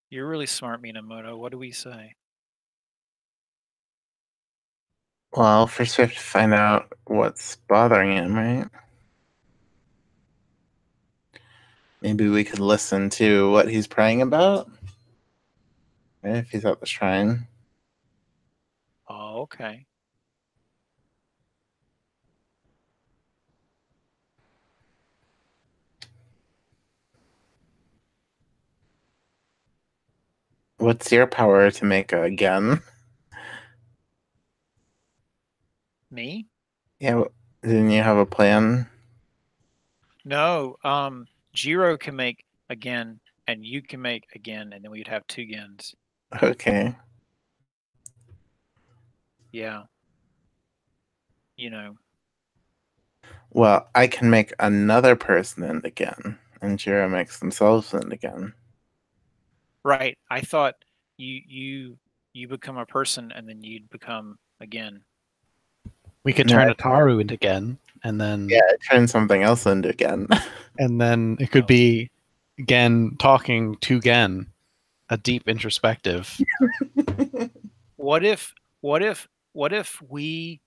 You're really smart, Minamoto. What do we say? Well, first we have to find out what's bothering him, right? Maybe we could listen to what he's praying about. Right, if he's at the shrine. Oh, okay. What's your power to make a Gen? Me? Yeah, didn't you have a plan? No. Jiro can make again, and you can make again, and then we'd have 2 Gens. Okay. Yeah. You know. Well, I can make another person into Gen, and Jiro makes themselves into Gen. Right. I thought you become a person, and then you'd become again. We could No, turn I- Ataru into Gen, and then Yeah, turn something else into Gen. and then it could be Gen talking to Gen, a deep introspective. What if we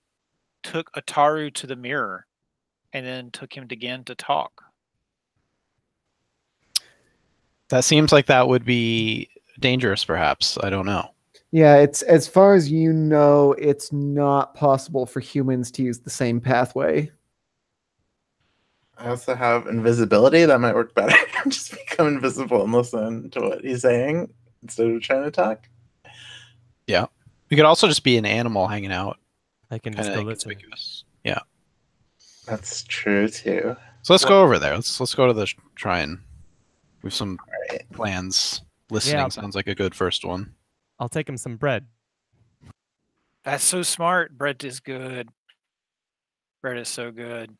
took Ataru to the mirror and then took him again to talk? That seems like that would be dangerous, perhaps. I don't know. Yeah, it's as far as you know, it's not possible for humans to use the same pathway. I also have invisibility. That might work better. Just become invisible and listen to what he's saying instead of trying to talk. Yeah. We could also just be an animal hanging out. I can Kind just of go listen. inconspicuous. Yeah. That's true too. So let's go over there. Let's go to the shrine. We have some Right. plans. Listening sounds like a good first one. I'll take him some bread. That's so smart. Bread is good. Bread is so good.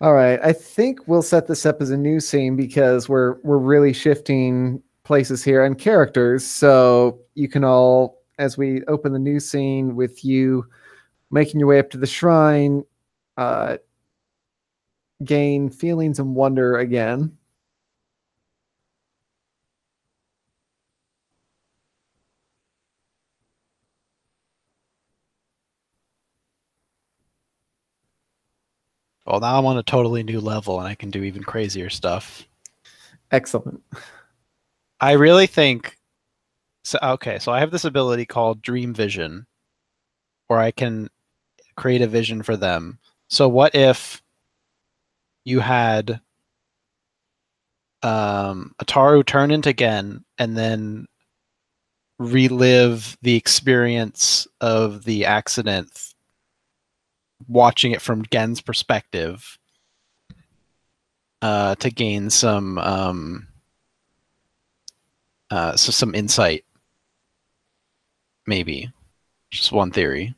All right, I think we'll set this up as a new scene because we're really shifting places here and characters. So you can all, as we open the new scene with you making your way up to the shrine, gain feelings and wonder again. Well, now I'm on a totally new level and I can do even crazier stuff. Excellent. I really think so. Okay, so I have this ability called Dream Vision, where I can create a vision for them. So what if you had Ataru turn into Gen and then relive the experience of the accident, watching it from Gen's perspective, to gain some some insight, maybe. Just one theory.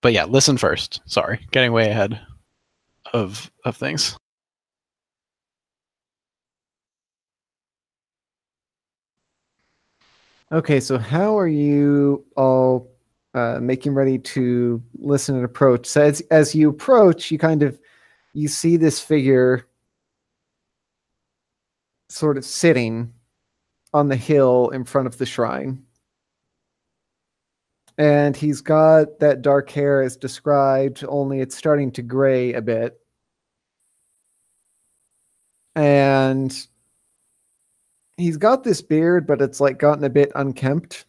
But yeah, listen first. Sorry, getting way ahead of things. Okay, so how are you all making ready to listen and approach? So as you approach, you see this figure sort of sitting on the hill in front of the shrine. And he's got that dark hair as described, only it's starting to gray a bit. And he's got this beard, but it's like gotten a bit unkempt.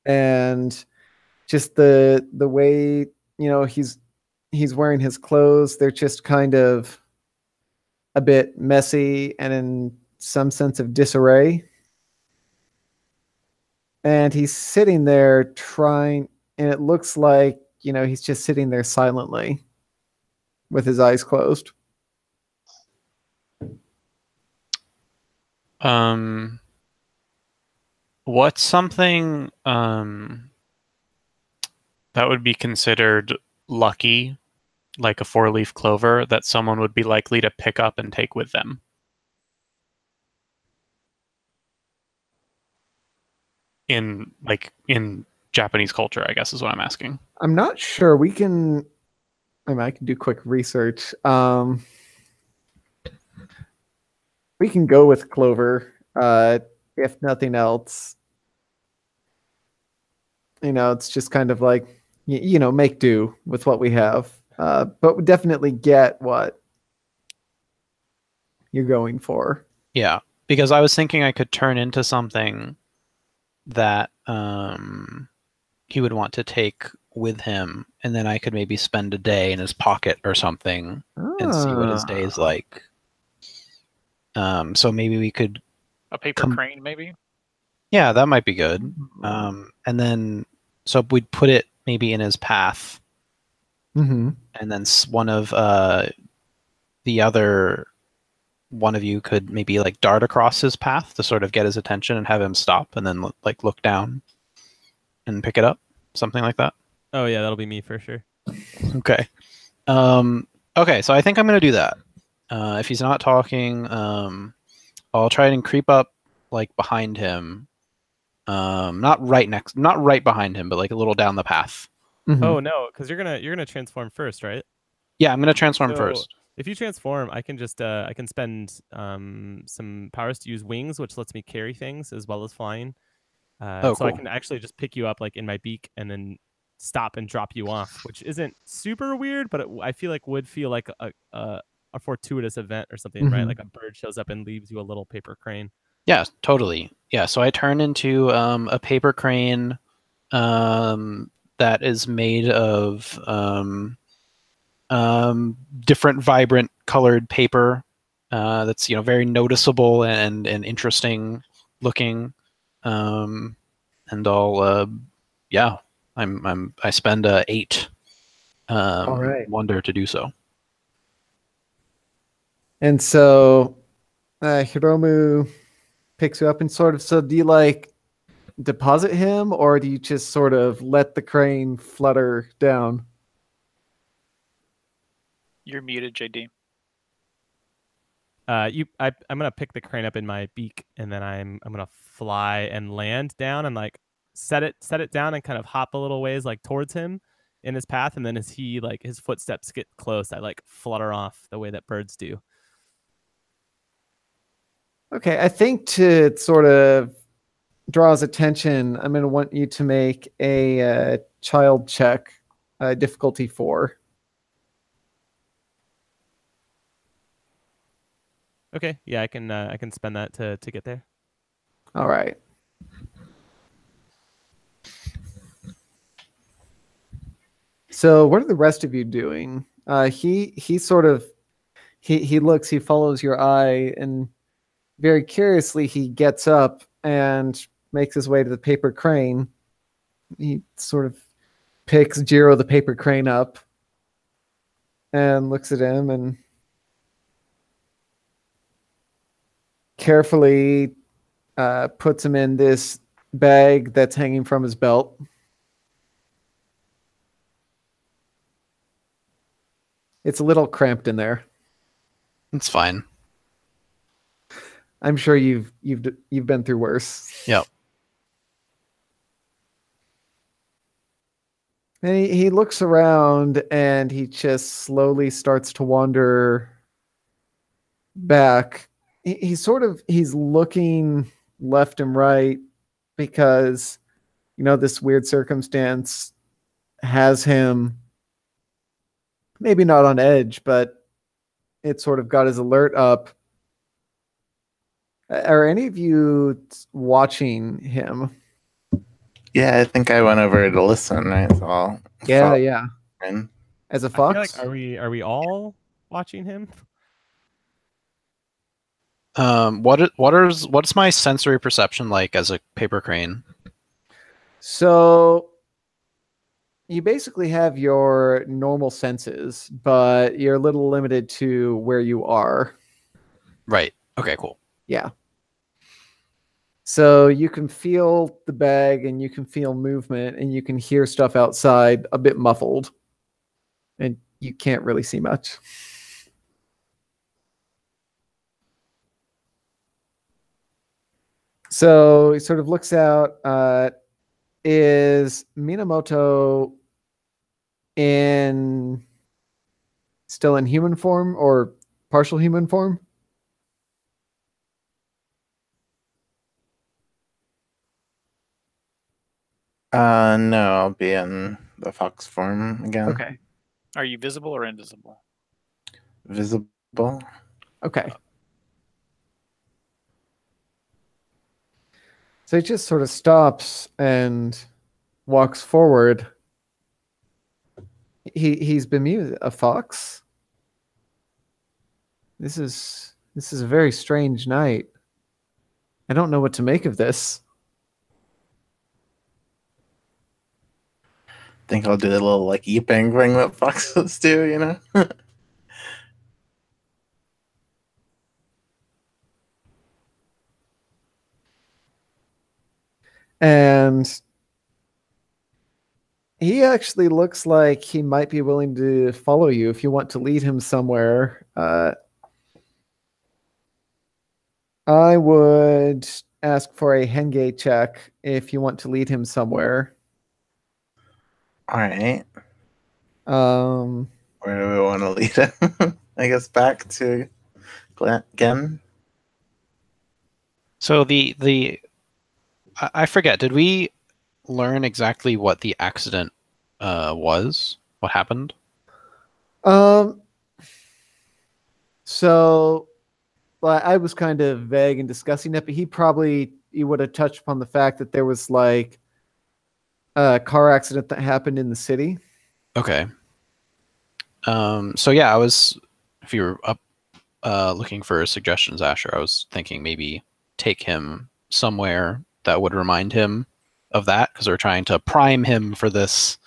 And just the way, he's wearing his clothes, they're just kind of a bit messy and in some sense of disarray. And he's sitting there and it looks like, he's just sitting there silently with his eyes closed. What's something that would be considered lucky, like a 4-leaf clover, that someone would be likely to pick up and take with them? In Japanese culture, I guess is what I'm asking. I'm not sure. I can do quick research. We can go with clover, if nothing else. It's just kind of like, make do with what we have. But we definitely get what you're going for. Yeah, because I was thinking I could turn into something that he would want to take with him, and then I could maybe spend a day in his pocket or something and see what his day is like. So maybe we could A paper crane, maybe? Yeah, that might be good. And then so we'd put it maybe in his path. Mm-hmm. And then one of one of you could maybe like dart across his path to sort of get his attention and have him stop, and then like look down and pick it up, something like that. Oh yeah, that'll be me for sure. Okay. Okay, so I think I'm gonna do that. If he's not talking, I'll try and creep up like behind him. Not right behind him, but like a little down the path. Mm-hmm. Oh no, because you're gonna transform first, right? Yeah, I'm gonna transform So, first. If you transform, I can just I can spend some powers to use wings, which lets me carry things as well as flying. So I Cool. can actually just pick you up like in my beak and then stop and drop you off, which isn't super weird, but I feel like would feel like a fortuitous event or something, right? Mhm. Like a bird shows up and leaves you a little paper crane. Yeah, totally. Yeah, so I turn into a paper crane that is made of different vibrant colored paper that's very noticeable and interesting looking. And I'll I spend 8 All right. wonder to do so. And so Hiromu picks you up and sort of, so do you like deposit him, or do you just sort of let the crane flutter down? You're muted, JD. I'm gonna pick the crane up in my beak, and then I'm gonna fly and land down and like set it down and kind of hop a little ways like towards him in his path, and then as he like his footsteps get close, I like flutter off the way that birds do. Okay, I think to sort of draw his attention, I'm going to want you to make a child check, difficulty 4. Okay, yeah, I can spend that to get there. All right. So what are the rest of you doing? He sort of he looks, he follows your eye, and very curiously he gets up and makes his way to the paper crane. He sort of picks Jiro the paper crane up and looks at him and carefully puts him in this bag that's hanging from his belt. It's a little cramped in there. It's fine. I'm sure you've been through worse. Yep. And he looks around and he just slowly starts to wander back. He's looking left and right because, this weird circumstance has him maybe not on edge, but it sort of got his alert up. Are any of you watching him? Yeah, I think I went over to listen. Right, so I'll follow Yeah. in. As a I feel fox? like, are we all watching him? What's my sensory perception like as a paper crane? So you basically have your normal senses, but you're a little limited to where you are. Right. Okay, cool. Yeah. So you can feel the bag and you can feel movement and you can hear stuff outside a bit muffled. And you can't really see much. So he sort of looks out. Is Minamoto still in human form or partial human form? No, I'll be in the fox form again. Okay. Are you visible or invisible? Visible. Okay. So he just sort of stops and walks forward. He's bemused. A fox? This is a very strange night. I don't know what to make of this. Think I'll do the little like yipping thing that foxes do, And he actually looks like he might be willing to follow you if you want to lead him somewhere. I would ask for a Henge check if you want to lead him somewhere. All right. Where do we want to lead him? I guess back to Gen. So I forget. Did we learn exactly what the accident was? What happened? So I was kind of vague in discussing it, but he would have touched upon the fact that there was like a car accident that happened in the city. Okay. So yeah, I was, if you were up looking for suggestions, Asher, I was thinking maybe take him somewhere that would remind him of that, because we're trying to prime him for this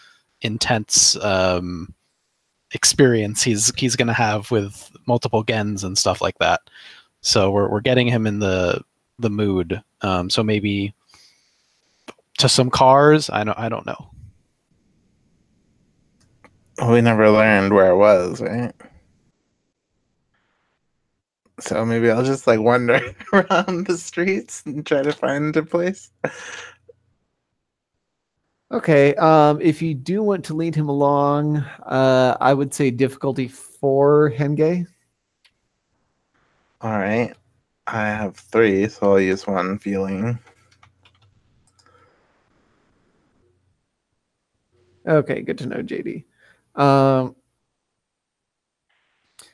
intense experience he's going to have with multiple gens and stuff like that. So we're getting him in the mood. So maybe to some cars. I don't know. We never learned where it was, right? So maybe I'll just like wander around the streets and try to find a place. Okay. If you do want to lead him along, I would say difficulty 4, Henge. All right. I have 3, so I'll use 1 feeling. Okay, good to know, JD.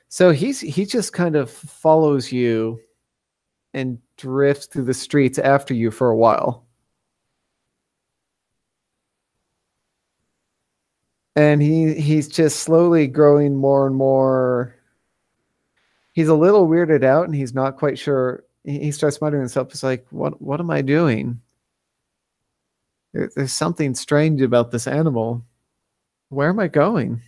So he just kind of follows you and drifts through the streets after you for a while. And he's just slowly growing more and more. He's a little weirded out and he's not quite sure. He starts muttering to himself. It's like, what am I doing? There's something strange about this animal. Where am I going?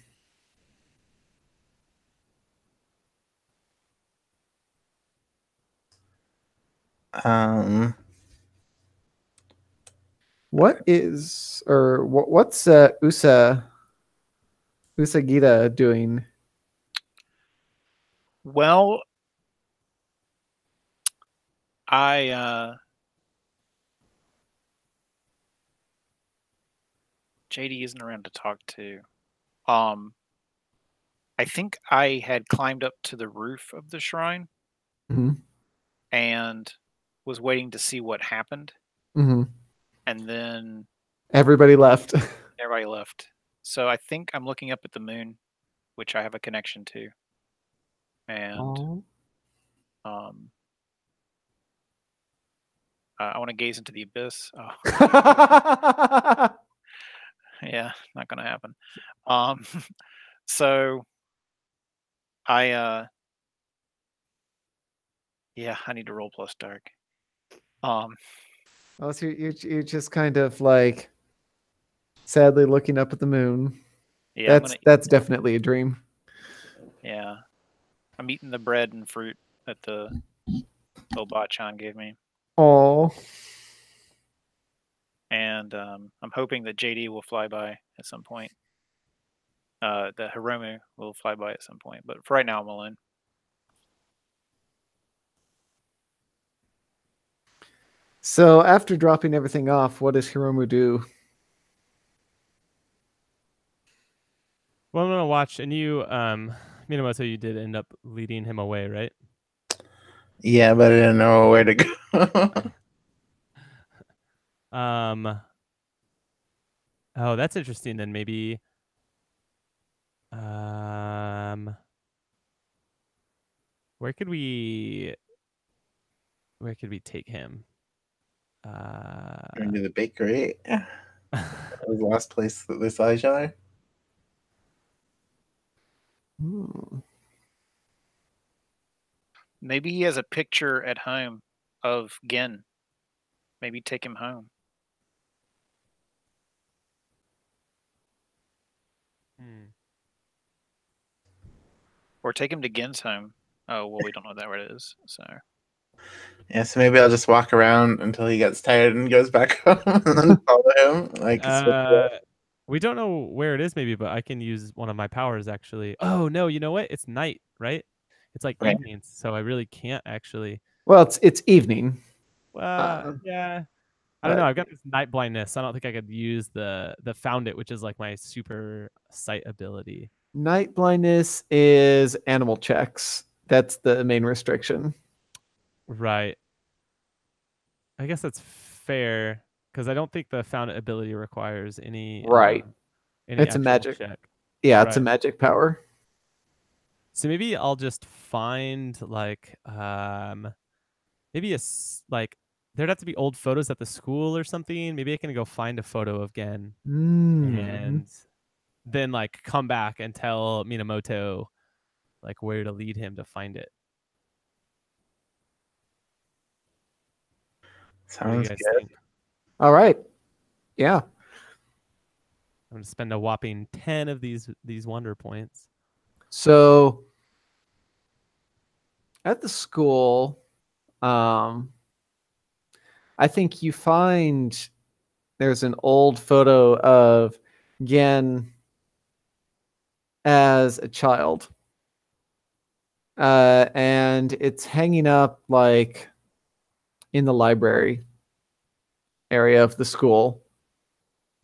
What's Usagita doing? Well, JD isn't around to talk to. I think I had climbed up to the roof of the shrine Mhm. and was waiting to see what happened, Mm-hmm. and then Everybody left. everybody left. So I think I'm looking up at the moon, which I have a connection to, and I want to gaze into the abyss. Oh, yeah, not gonna happen. So I need to roll plus dark. Oh, so you're just kind of like sadly looking up at the moon. Yeah, That's definitely a dream. Yeah, I'm eating the bread and fruit that the Obachan gave me, Oh, and I'm hoping that JD will fly by at some point. The Hiromu will fly by at some point, but for right now I'm alone. so after dropping everything off, what does Hiromu do? Well, I'm gonna watch, and you, Minamoto, you did end up leading him away, right? Yeah, but I didn't know where to go. Oh, that's interesting. Then maybe, where could we take him? Into the bakery. That was the last place that they saw each other. Maybe he has a picture at home of Gen. Maybe take him home. Or take him to Gen's home. Oh, well, we don't know that where it is, so. Yeah, so maybe I'll just walk around until he gets tired and goes back home and then follow him. We don't know where it is, maybe, but I can use one of my powers, actually. Oh, no, you know what? It's night, right? It's like Right. evenings, so I really can't actually. Well, it's evening. Yeah. I don't know. I've got this night blindness. I don't think I could use the found it, which is like my super sight ability. Night blindness is animal checks. That's the main restriction. Right. I guess that's fair because I don't think the found it ability requires any. Right. Any It's a actual magic. check. Yeah, it's a magic power. So maybe I'll just find like maybe like there'd have to be old photos at the school or something. Maybe I can go find a photo of Gen and then like come back and tell Minamoto like where to lead him to find it. Sounds good. Think? All right. Yeah. I'm gonna spend a whopping 10 of these wonder points. So at the school, I think you find there's an old photo of Gen as a child. And it's hanging up like in the library area of the school,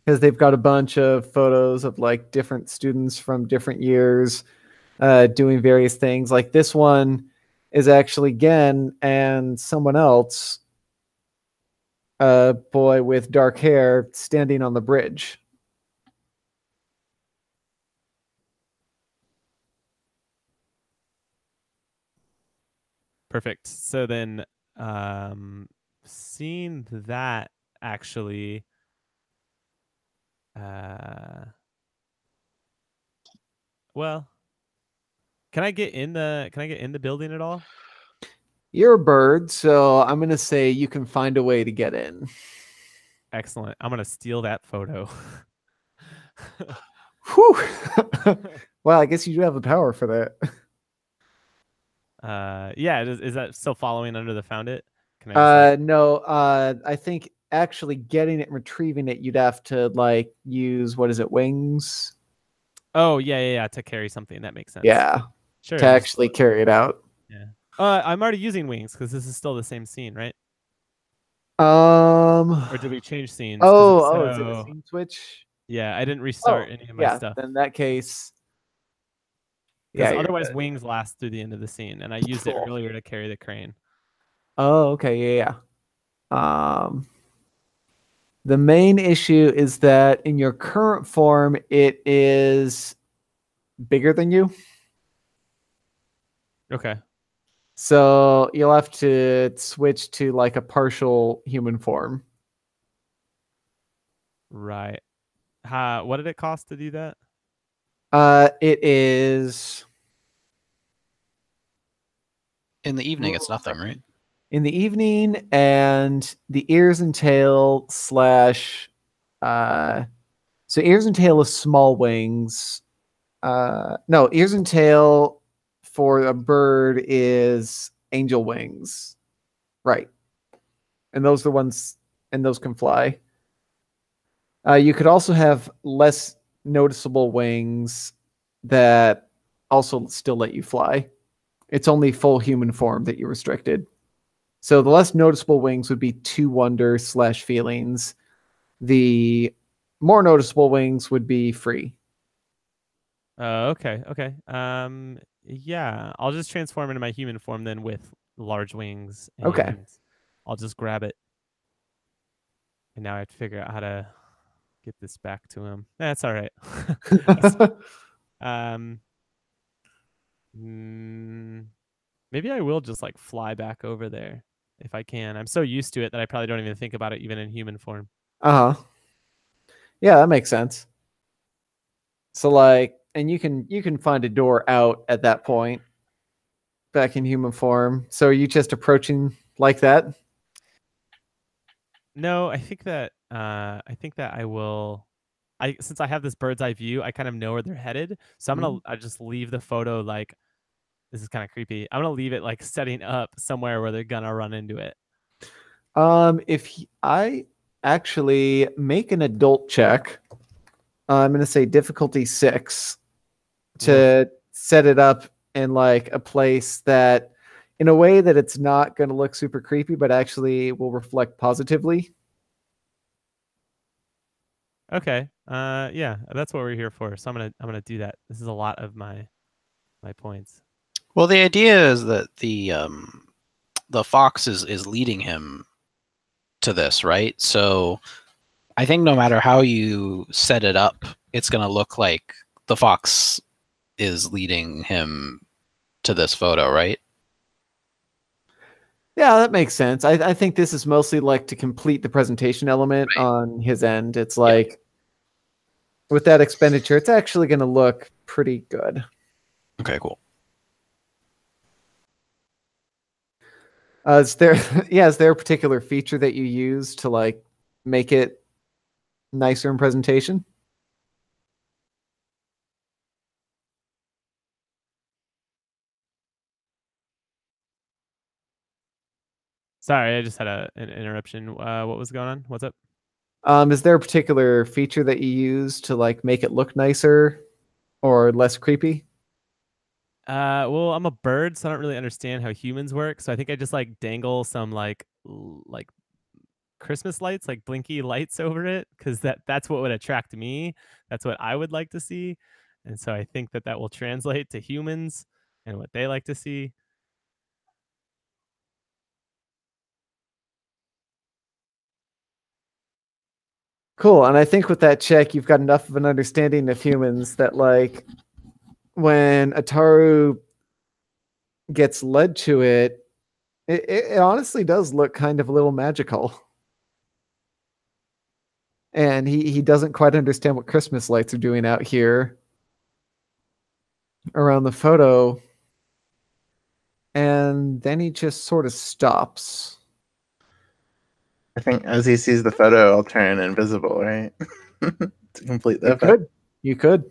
because they've got a bunch of photos of like different students from different years doing various things. Like this one is actually Gen and someone else, a boy with dark hair, standing on the bridge. Perfect. So then, seeing that actually, well, can I get in the building at all? You're a bird, so I'm gonna say you can find a way to get in. Excellent. I'm gonna steal that photo. Whew. Well, I guess you do have the power for that. Yeah. Is that still following under the found it? Can I just, like, No, I think actually getting it and retrieving it, you'd have to like use, what is it, wings? oh yeah, to carry something that makes sense. Yeah, Sure. to actually carry it out. Yeah. I'm already using wings because this is still the same scene, right? Or did we change scenes? 'Cause Oh, if is it a so- scene switch? Yeah, I didn't restart any of my Yeah, stuff. then in that case, Because yeah, you're otherwise good. wings last through the end of the scene, and I used it Cool. earlier to carry the crane. Oh, okay, yeah. The main issue is that in your current form, it is bigger than you. Okay. So you'll have to switch to like a partial human form. Right. What did it cost to do that? It is In the evening, it's nothing, right? in the evening, and the ears and tail slash so ears and tail is small wings. No, ears and tail for a bird is angel wings. Right. And those are the ones, and those can fly. You could also have less noticeable wings that also still let you fly. It's only full human form that you're restricted. So the less noticeable wings would be 2 wonder slash feelings. The more noticeable wings would be free. Okay. Yeah, I'll just transform into my human form then with large wings. And Okay. I'll just grab it. And now I have to figure out how to get this back to him. That's all right. Maybe I will just like fly back over there if I can. I'm so used to it that I probably don't even think about it even in human form. Uh-huh. Yeah, that makes sense. So like, and you can find a door out at that point back in human form. So are you just approaching like that? No, I think that I will. Since I have this bird's eye view, I kind of know where they're headed. So I just leave the photo like, this is kind of creepy. I'm gonna leave it like setting up somewhere where they're gonna run into it. I actually make an adult check, I'm gonna say difficulty 6 to set it up in like a place that, in a way that it's not gonna look super creepy, but actually will reflect positively. Okay. Yeah, that's what we're here for. So I'm gonna do that. This is a lot of my points. Well, the idea is that the fox is leading him to this, right? So I think no matter how you set it up, it's going to look like the fox is leading him to this photo, right? Yeah, that makes sense. I think this is mostly like to complete the presentation element Right. on his end. It's like, with that expenditure, it's actually going to look pretty good. Okay, cool. Is there is there a particular feature that you use to like make it nicer in presentation? Sorry, I just had an interruption. What was going on? What's up? Is there a particular feature that you use to like make it look nicer or less creepy? Well, I'm a bird, so I don't really understand how humans work. So I think I just like dangle some like Christmas lights, like blinky lights over it, because that's what would attract me. That's what I would like to see, and so I think that will translate to humans and what they like to see. Cool. And I think with that check, you've got enough of an understanding of humans that like when Ataru gets led to it, it honestly does look kind of a little magical. And he doesn't quite understand what Christmas lights are doing out here around the photo. And then he just sort of stops. I think as he sees the photo, I'll turn invisible, right? To complete the effect. You could.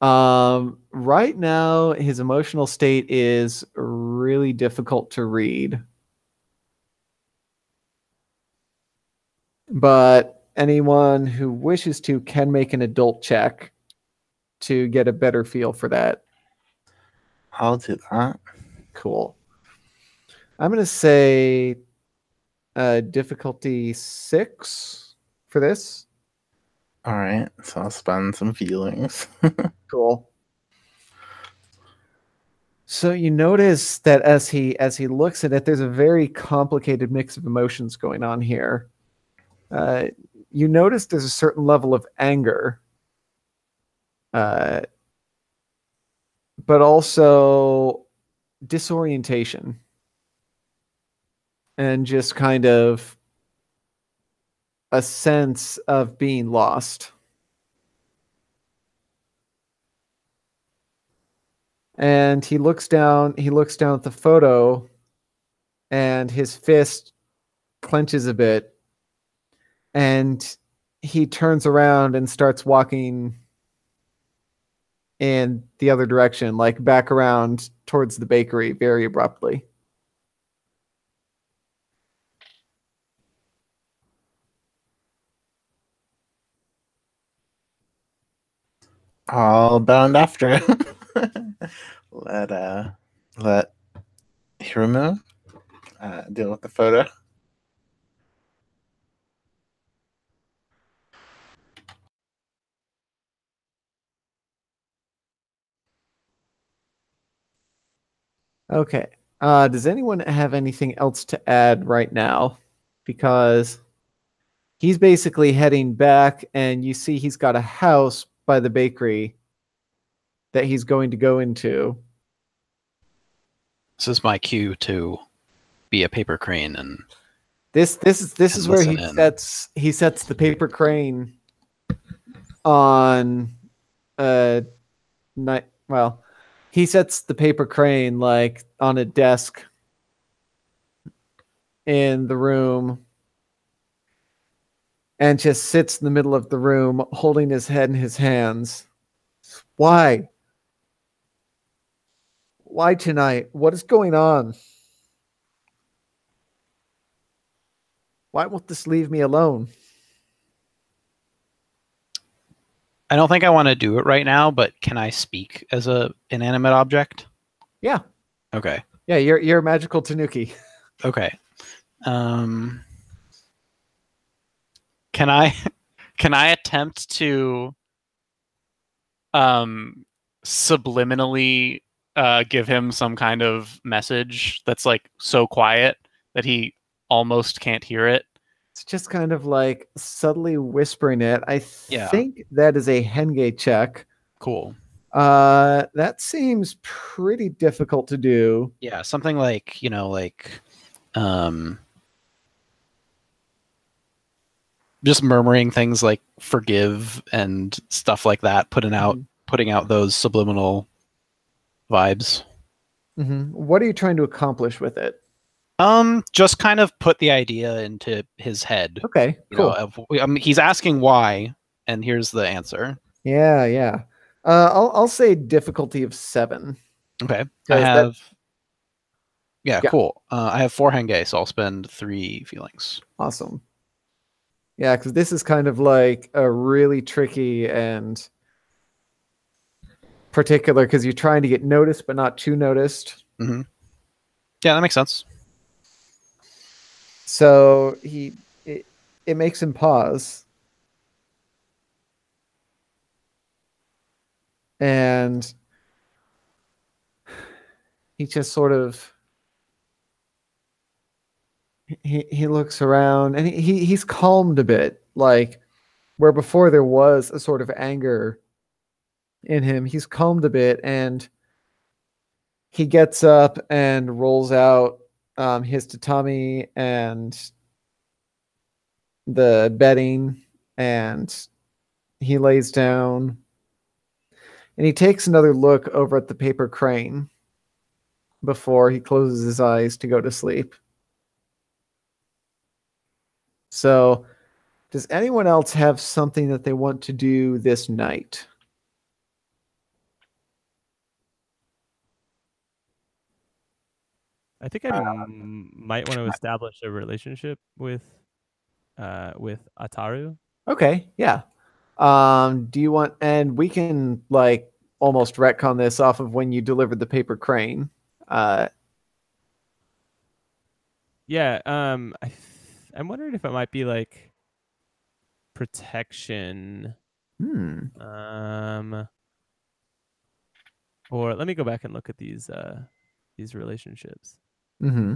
Right now, his emotional state is really difficult to read. But anyone who wishes to can make an adult check to get a better feel for that. I'll do that. Cool. I'm going to say difficulty 6 for this. All right, so I'll spend some feelings. Cool. So you notice that as he looks at it, there's a very complicated mix of emotions going on here. You notice there's a certain level of anger, but also disorientation, and just kind of a sense of being lost. And he looks down at the photo, and his fist clenches a bit, and he turns around and starts walking in the other direction, like back around towards the bakery very abruptly. I'll bound after him. Let Hiromu deal with the photo. Okay. Does anyone have anything else to add right now? Because he's basically heading back, and you see he's got a house by the bakery that he's going to go into. This is my cue to be a paper crane, and this is where he sets the paper crane on he sets the paper crane like on a desk in the room and just sits in the middle of the room holding his head in his hands. Why? Why tonight? What is going on? Why won't this leave me alone? I don't think I want to do it right now, but can I speak as a inanimate object? Yeah. Okay. Yeah, you're a magical tanuki. Okay. Can I attempt to subliminally give him some kind of message that's like so quiet that he almost can't hear it? It's just kind of like subtly whispering it. I Yeah. think that is a Henge check. Cool. That seems pretty difficult to do. Yeah, something like, just murmuring things like forgive and stuff like that, putting out those subliminal vibes. Mm-hmm. What are you trying to accomplish with it? Just kind of put the idea into his head. Okay, cool. He's asking why, and here's the answer. Yeah. I'll say difficulty of 7. Okay. I have Yeah, Yeah. cool. I have 4 Henge, so I'll spend 3 feelings. Awesome. Yeah, because this is kind of like a really tricky and particular because you're trying to get noticed but not too noticed. Mm-hmm. Yeah, that makes sense. So it makes him pause. And he just sort of he looks around and he's calmed a bit, like where before there was a sort of anger in him. He's calmed a bit and he gets up and rolls out his tatami and the bedding, and he lays down and he takes another look over at the paper crane before he closes his eyes to go to sleep. So, does anyone else have something that they want to do this night? I think I might want to establish a relationship with Ataru. Okay, yeah. Do you want, and we can like almost retcon this off of when you delivered the paper crane. Yeah, I'm wondering if it might be like protection. Or let me go back and look at these relationships. Mm-hmm.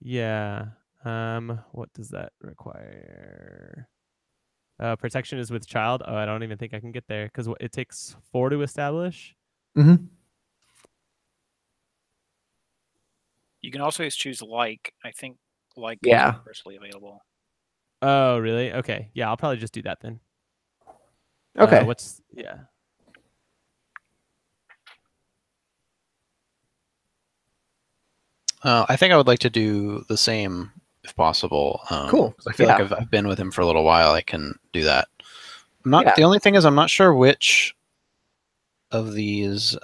Yeah. What does that require? Protection is with child. Oh, I don't even think I can get there because it takes 4 to establish. Mm-hmm. You can also choose like. I think like Yeah. is universally available. Oh, really? Okay. Yeah, I'll probably just do that then. Okay. Yeah. I think I would like to do the same if possible. Cool. 'Cause I feel Yeah. like I've been with him for a little while. I can do that. I'm not. Yeah. The only thing is, I'm not sure which of these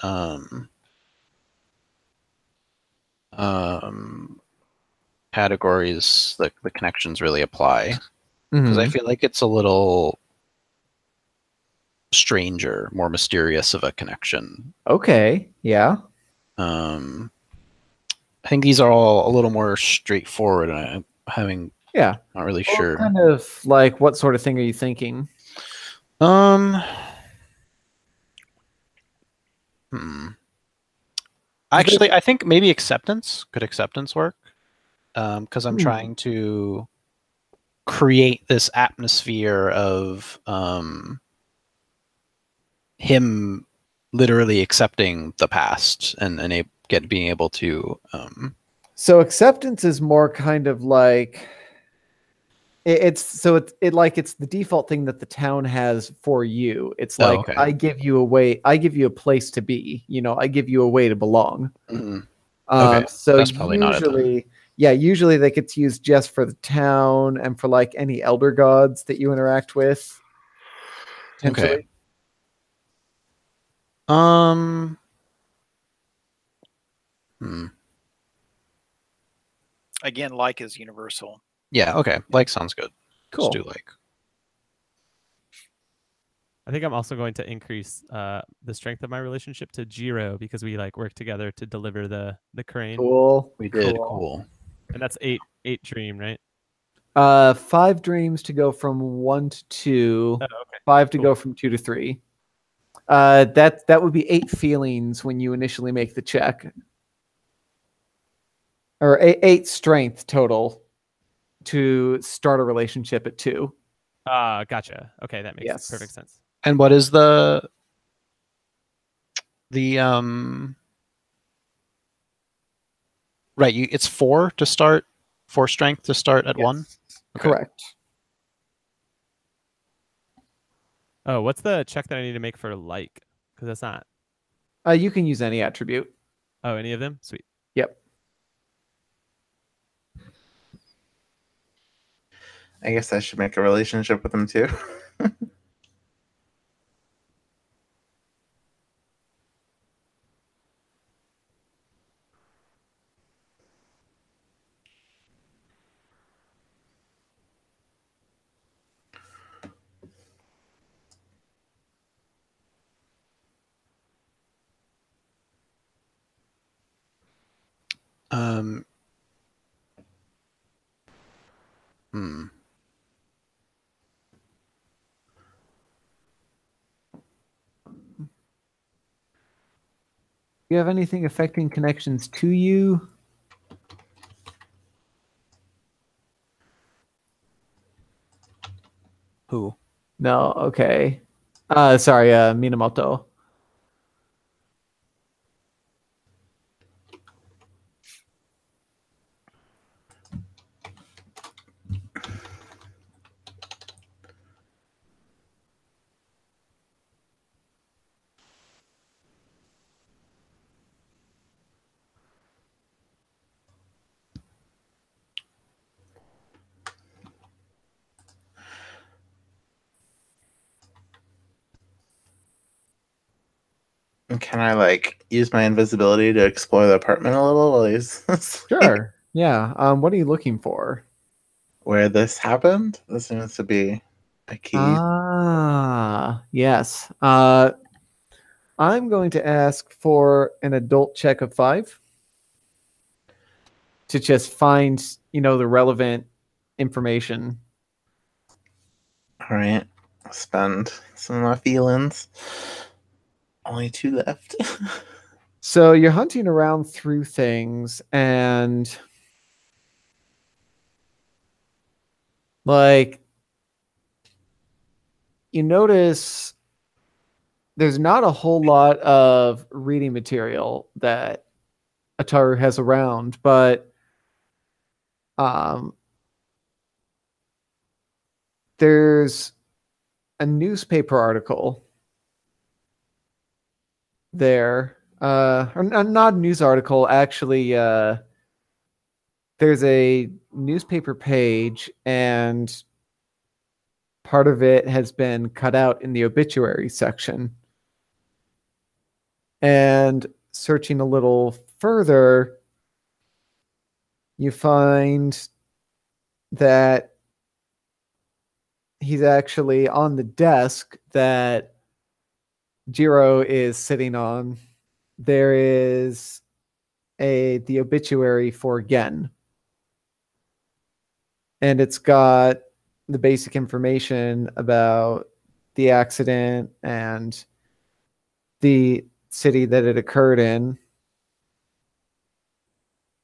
categories the connections really apply, because I Mhm. feel like it's a little stranger, more mysterious of a connection. Okay. Yeah. I think these are all a little more straightforward, and I'm having Yeah. not really Well, sure. kind of like what sort of thing are you thinking? Actually, I think maybe acceptance. Could acceptance work? Because I'm Hmm. trying to create this atmosphere of him literally accepting the past and being able to. So acceptance is more kind of like it's the default thing that the town has for you. It's like okay. I give you a place to be. I give you a way to belong. Mhm. So that's probably not it then. usually they get used just for the town and for like any elder gods that you interact with. Potentially. Okay. Again, like is universal. Yeah. Okay. Like sounds good. Cool. Let's do like. I think I'm also going to increase the strength of my relationship to Jiro because we like work together to deliver the crane. Cool. We did. Cool. And that's 8 dream, right? 5 dreams to go from 1 to 2. Oh, okay. 5 to go from 2 to 3. That would be 8 feelings when you initially make the check, or 8 strength total to start a relationship at 2. Gotcha. Okay, that makes perfect sense. And what is the right? It's 4 to start. 4 strength to start at 1. Okay. Correct. Oh, what's the check that I need to make for like? Because that's not. You can use any attribute. Oh, any of them? Sweet. Yep. I guess I should make a relationship with him too. Um. Hmm. Do you have anything affecting connections to you? Who? No. Okay. Sorry, Minamoto. And can I like use my invisibility to explore the apartment a little while he's Sure. Yeah. What are you looking for? where this happened? This seems to be a key. Ah, yes. I'm going to ask for an adult check of 5 to just find, the relevant information. All right, I'll spend some of my feelings. Only 2 left. So you're hunting around through things and like you notice there's not a whole lot of reading material that Ataru has around, but there's a newspaper article there, or not a news article, actually. There's a newspaper page, and part of it has been cut out in the obituary section. And searching a little further, you find that he's actually on the desk that Jiro is sitting on. There is the obituary for Gen. And it's got the basic information about the accident and the city that it occurred in.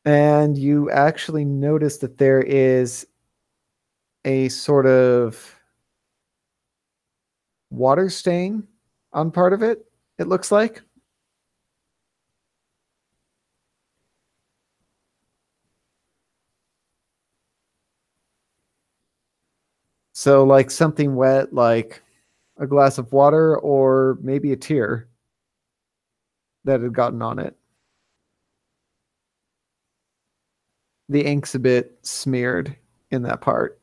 And you actually notice that there is a sort of water stain on part of it, it looks like. So like something wet, like a glass of water or maybe a tear that had gotten on it. The ink's a bit smeared in that part.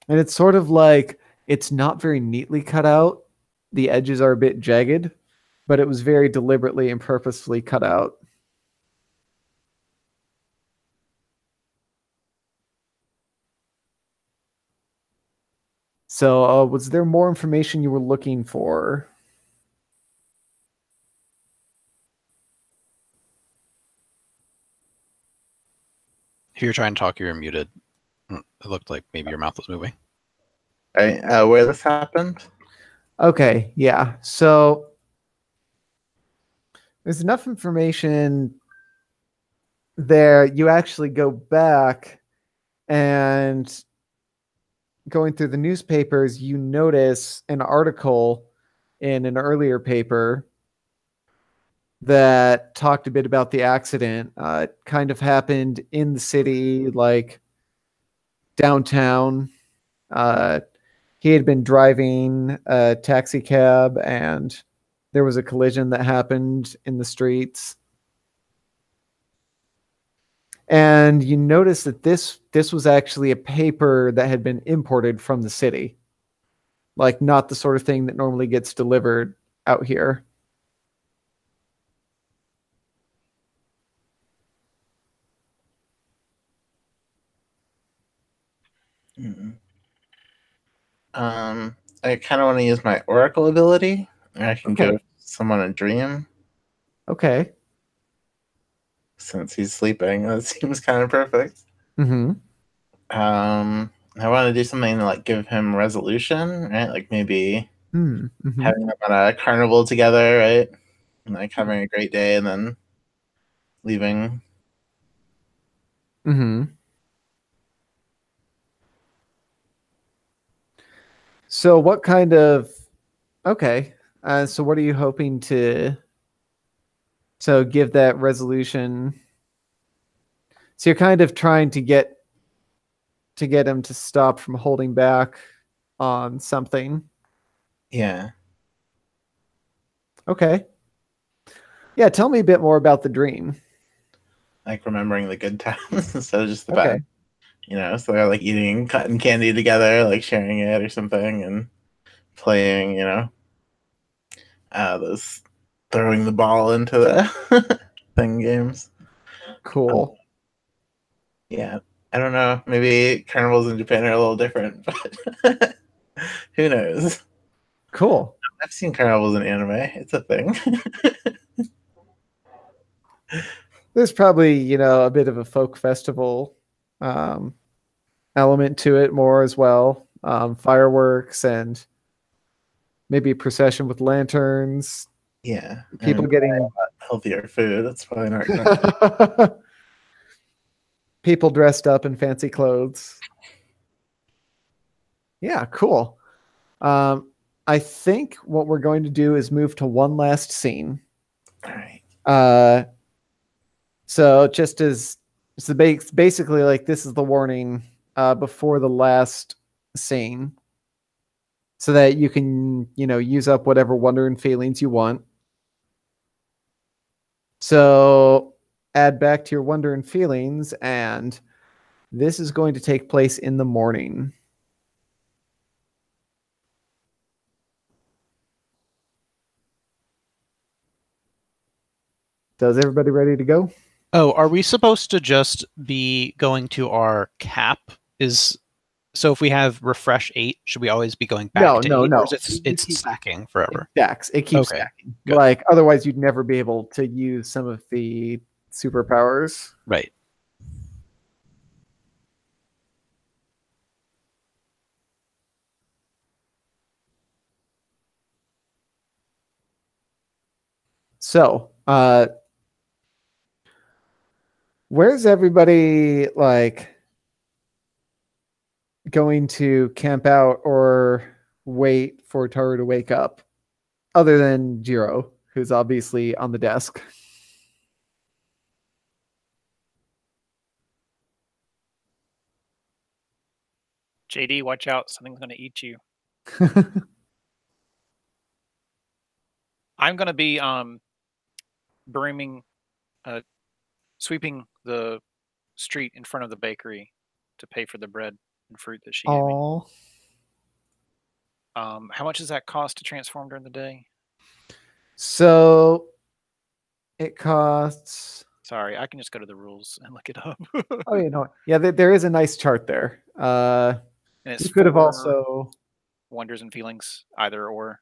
And it's sort of like it's not very neatly cut out. The edges are a bit jagged, but it was very deliberately and purposefully cut out. So, was there more information you were looking for? If you're trying to talk, you're muted. It looked like maybe your mouth was moving. Where this happened? Okay, yeah. So there's enough information there. You actually go back and going through the newspapers, you notice an article in an earlier paper that talked a bit about the accident. It kind of happened in the city, like downtown. He had been driving a taxi cab and there was a collision that happened in the streets. And you notice that this was actually a paper that had been imported from the city. Like, not the sort of thing that normally gets delivered out here. Mm. I kind of want to use my Oracle ability. I can Okay. give someone a dream Okay. since he's sleeping. That seems kind of perfect. Mm-hmm. I want to do something to like give him resolution, right? Like maybe Mm-hmm. having them on a carnival together, right? And like having a great day and then leaving. Mm-hmm. So what kind of okay. So what are you hoping to give that resolution? So you're kind of trying to get him to stop from holding back on something. Yeah. Okay. Yeah, tell me a bit more about the dream. Like remembering the good times instead of just the Okay. bad. You know, so they're like eating cotton candy together, like sharing it or something, and playing, you know, those throwing the ball into the thing games. Cool. Yeah. I don't know. Maybe carnivals in Japan are a little different, but who knows? Cool. I've seen carnivals in anime. It's a thing. There's probably, a bit of a folk festival element to it more as well. Fireworks and maybe a procession with lanterns. Yeah. People and getting healthier food. That's probably not people dressed up in fancy clothes. Yeah, cool. I think what we're going to do is move to one last scene. all right. So just as so basically like this is the warning before the last scene, so that you can use up whatever wonder and feelings you want. So add back to your wonder and feelings, and this is going to take place in the morning. Does everybody ready to go? Oh, are we supposed to just be going to our cap? So if we have refresh 8, should we always be going back to 8? No. Or is it's stacking forever? It keeps Okay, stacking. good. Like otherwise you'd never be able to use some of the superpowers. Right. So, where's everybody like going to camp out or wait for Taru to wake up? Other than Jiro, who's obviously on the desk. JD, watch out! Something's gonna eat you. I'm gonna be brooming, sweeping the street in front of the bakery to pay for the bread and fruit that she gave me. Oh, How much does that cost to transform during the day? so it costs. Sorry, I can just go to the rules and look it up. Oh, yeah, there is a nice chart there. And it's You could have 4 also. wonders and feelings, either or.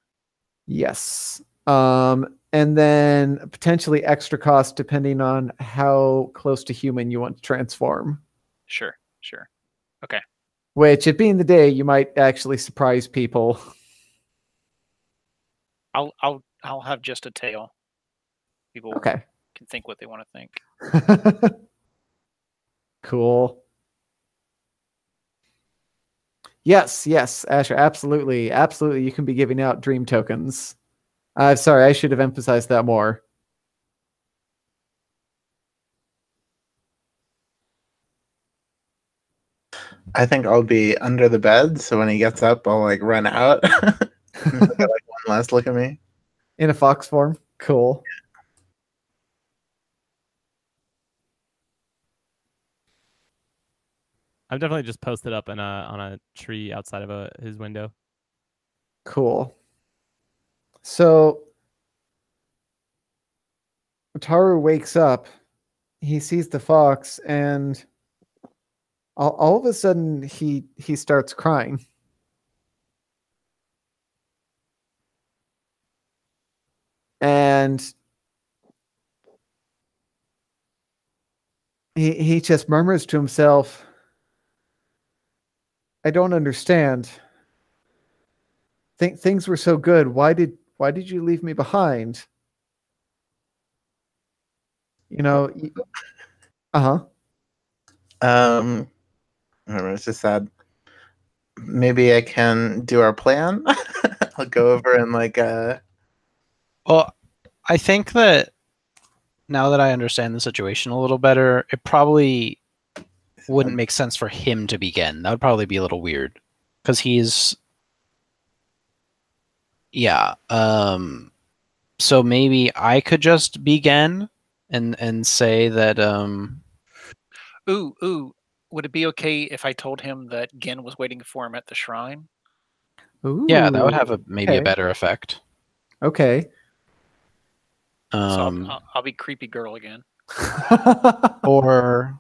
Yes. And then potentially extra cost depending on how close to human you want to transform. Sure. Okay. Which, it being the day, you might actually surprise people. I'll have just a tail. People Okay. can think what they want to think. Cool. Yes, Asher, absolutely. You can be giving out dream tokens. Sorry, I should have emphasized that more. I think I'll be under the bed, so when he gets up, I'll like run out. He'll get, like one last look at me. In a fox form. Cool. I'm definitely just posted up on a tree outside of his window. Cool. So Taru wakes up. He sees the fox, and all of a sudden he starts crying. And he just murmurs to himself, I don't understand. Things were so good. Why did you leave me behind? You know, uh-huh. It's just sad. Maybe I can do our plan. I'll go over and Well, I think that now that I understand the situation a little better, it probably wouldn't make sense for him to begin. That would probably be a little weird because he's, yeah. So maybe I could just begin and say that Ooh. Would it be okay if I told him that Gen was waiting for him at the shrine? yeah, that would have Ooh, maybe a okay. better effect. Okay. So I'll be creepy girl again. Or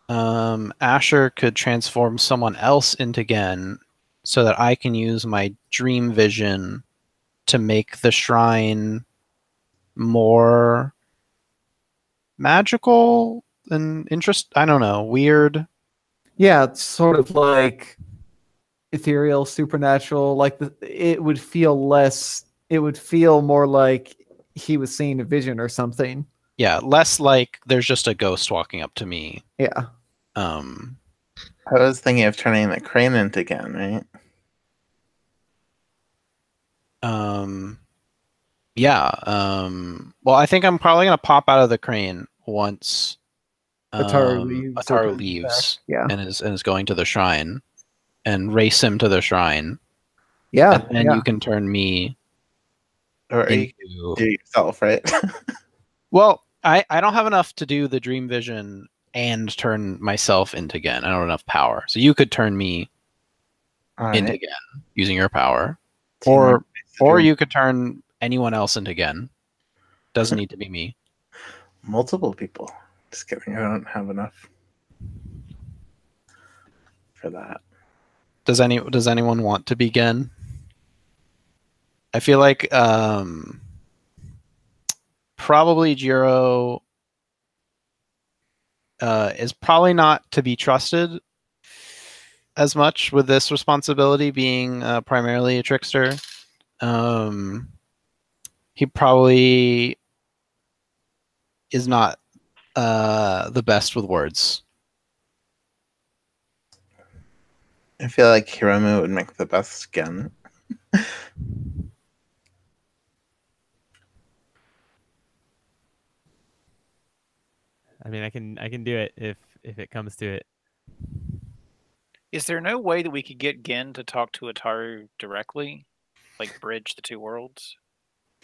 Asher could transform someone else into Gen so that I can use my dream vision to make the shrine more magical and I don't know, weird. Yeah, it's sort of like ethereal, supernatural. Like it would feel more like he was seeing a vision or something. Yeah, less like there's just a ghost walking up to me. Yeah. I was thinking of turning the crane into Gen, right? Yeah. Well, I think I'm probably gonna pop out of the crane once Ataru leaves Yeah. and is going to the shrine and race him to the shrine. Yeah. And then you can turn me Or you into... do it yourself, right? Well, I don't have enough to do the dream vision and turn myself into Gen. I don't have enough power. So you could turn me into Gen using your power. Or you could turn anyone else into Gen. Doesn't need to be me. Multiple people. Just kidding. I don't have enough for that. Does anyone want to be Gen? I feel like probably Jiro is probably not to be trusted as much with this responsibility, being primarily a trickster. He probably is not the best with words. I feel like Hiromu would make the best Gen. I mean, I can do it if it comes to it. Is there no way that we could get Gen to talk to Ataru directly? Like bridge the two worlds?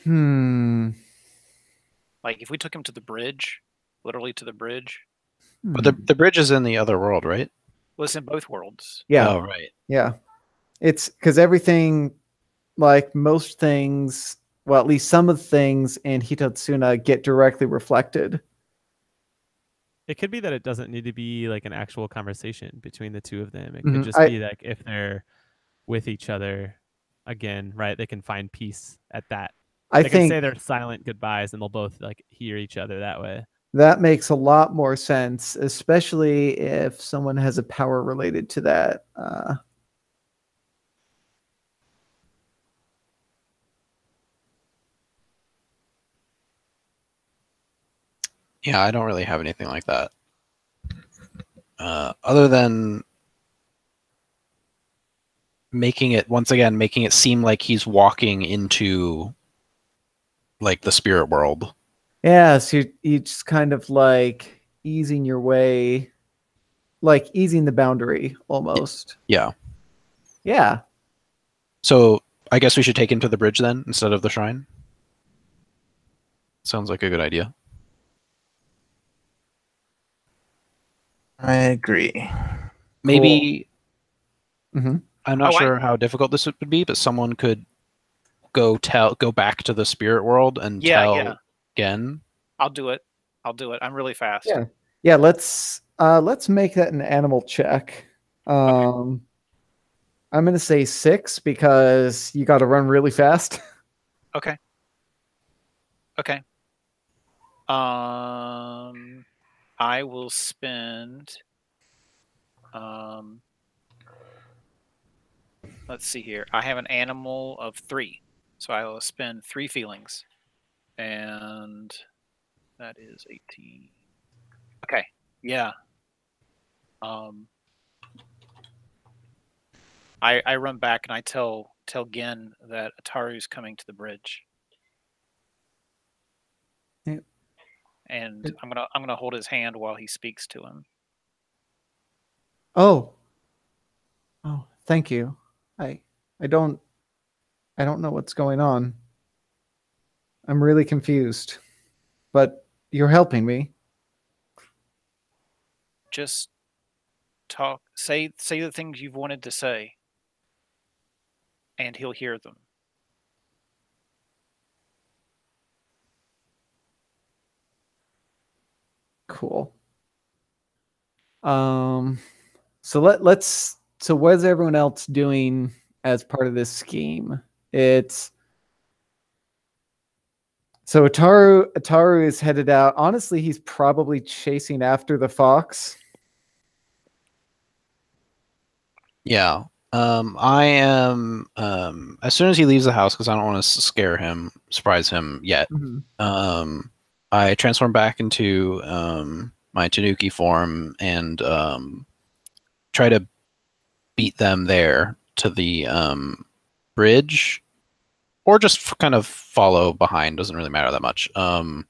Like if we took him to the bridge, literally to the bridge. But the bridge is in the other world, right? Well, it's in both worlds. Yeah. Oh, right. Yeah. It's because everything, like most things, well, at least some of the things in Hitotsuna get directly reflected. It could be that it doesn't need to be like an actual conversation between the two of them. It Mhm. could just be like if they're with each other again, right? They can find peace at that. I They can think say their silent goodbyes and they'll both like hear each other that way. that makes a lot more sense, especially if someone has a power related to that. Yeah, I don't really have anything like that. Other than making it seem like he's walking into like the spirit world. Yeah, so you just kind of like easing your way, like easing the boundary almost. Yeah. Yeah. So I guess we should take him to the bridge then instead of the shrine. Sounds like a good idea. I agree. Maybe Mm-hmm. I'm not Oh, sure how difficult this would be, but someone could go back to the spirit world and Yeah, tell yeah. Gen. I'll do it. I'm really fast. Yeah. Yeah, let's make that an animal check. I'm gonna say 6 because you got to run really fast. Okay. Okay. I will spend. Let's see here. I have an animal of 3, so I will spend 3 feelings, and that is 18. Okay. Yeah. I run back and I tell Gen that Ataru's coming to the bridge. Yeah. And I'm gonna hold his hand while he speaks to him. Oh, thank you. I don't know what's going on. I'm really confused, but you're helping me. Just talk. Say the things you've wanted to say, and he'll hear them. Cool. So let's. So what is everyone else doing as part of this scheme? It's so Ataru is headed out. Honestly, he's probably chasing after the fox. Yeah. I am as soon as he leaves the house, because I don't want to surprise him yet. I transform back into my Tanuki form and try to beat them there to the bridge, or just kind of follow behind. Doesn't really matter that much. And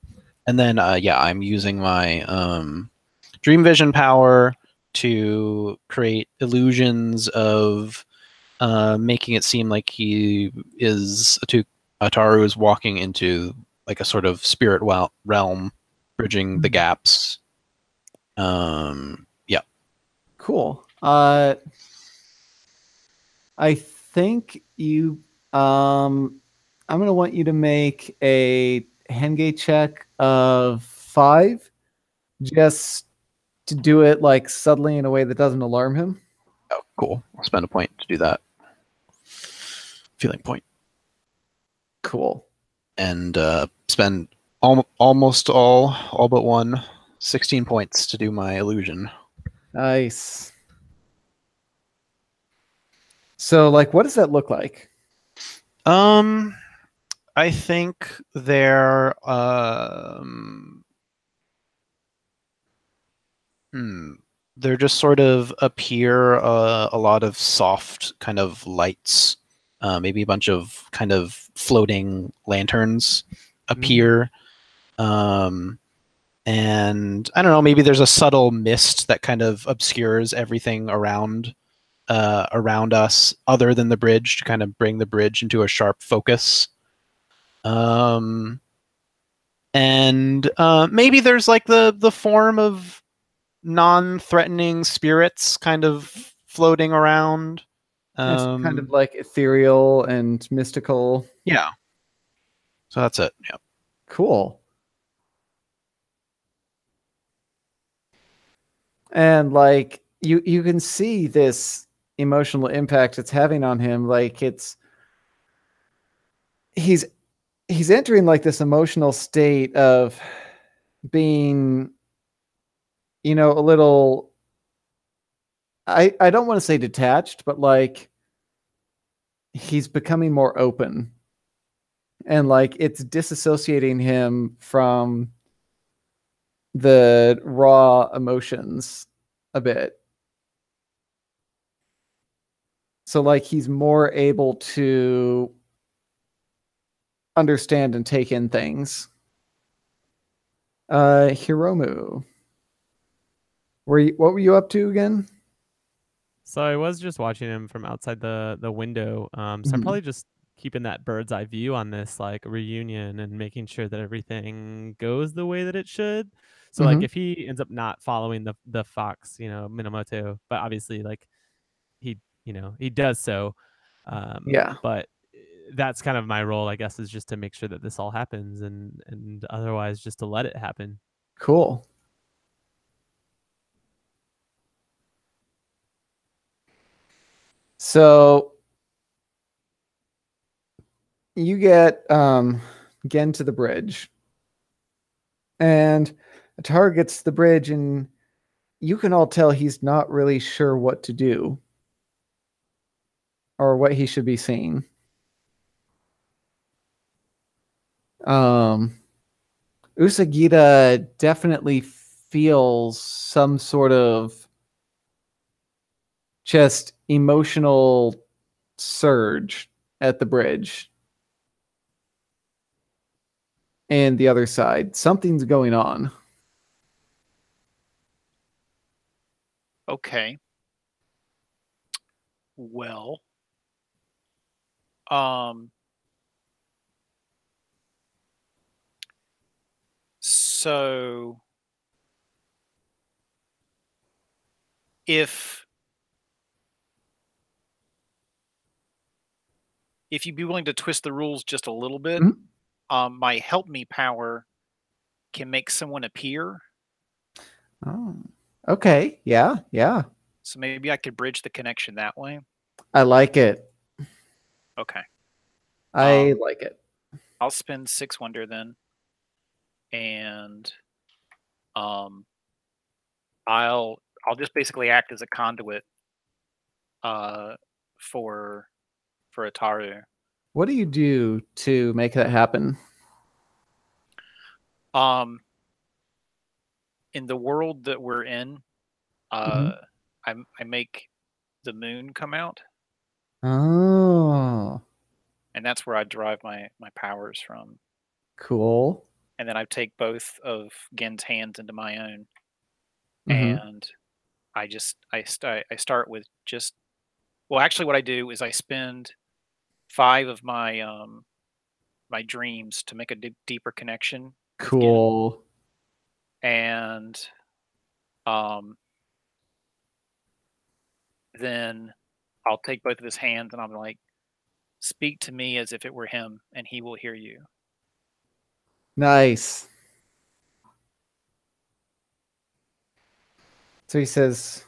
then I'm using my dream vision power to create illusions of making it seem like Ataru is walking into like a sort of spirit realm, bridging the gaps. Yeah. Cool. I think you. I'm gonna want you to make a Henge check of 5, just to do it like subtly in a way that doesn't alarm him. Oh, cool. I'll spend a point to do that. Feeling point. Cool. And spend almost all but one, 16 points to do my illusion. Nice. So, like, what does that look like? I think they're they're just sort of appear a lot of soft kind of lights, maybe a bunch of kind of floating lanterns appear. And I don't know, maybe there's a subtle mist that kind of obscures everything around us other than the bridge, to kind of bring the bridge into a sharp focus. And maybe there's like the form of non-threatening spirits kind of floating around. It's kind of like ethereal and mystical. Yeah. So that's it. Yeah. Cool. And like you can see this emotional impact it's having on him. Like he's entering like this emotional state of being, a little, I don't want to say detached, but like he's becoming more open, and like it's disassociating him from the raw emotions a bit. So like he's more able to understand and take in things. Hiromu, what were you up to again? So I was just watching him from outside the window. So I'm probably just keeping that bird's eye view on this like reunion and making sure that everything goes the way that it should. So like Mhm. if he ends up not following the fox, Minamoto, but obviously like he does so. Yeah. But that's kind of my role, I guess, is just to make sure that this all happens, and otherwise just to let it happen. Cool. So you get Gen to the bridge, and Ataru gets to the bridge, and you can all tell he's not really sure what to do or what he should be seeing. Usagita definitely feels some sort of just emotional surge at the bridge. And the other side, something's going on. Okay. Well, um, so if you'd be willing to twist the rules just a little bit, my help me power can make someone appear. Oh, okay. Yeah, yeah. So maybe I could bridge the connection that way. I like it. Okay. I like it. I'll spend 6 wonder then. And I'll just basically act as a conduit for Ataru. What do you do to make that happen? In the world that we're in, I make the moon come out, Oh, and that's where I derive my powers from. cool. And then I take both of Gen's hands into my own, Mhm. and I start with just, well, actually what I do is I spend 5 of my my dreams to make a deeper connection with Gen. Cool. And then I'll take both of his hands and I'm like, speak to me as if it were him, and he will hear you. Nice. So he says,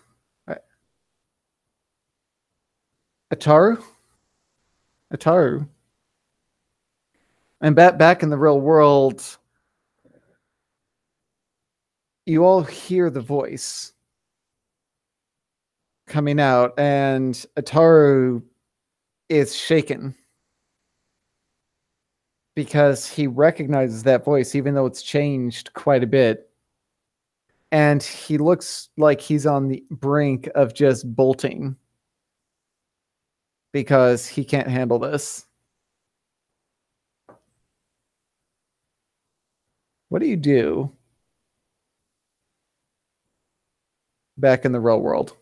Ataru? Ataru. And back in the real world, you all hear the voice coming out, and Ataru is shaken because he recognizes that voice, even though it's changed quite a bit. And he looks like he's on the brink of just bolting because he can't handle this. What do you do back in the real world?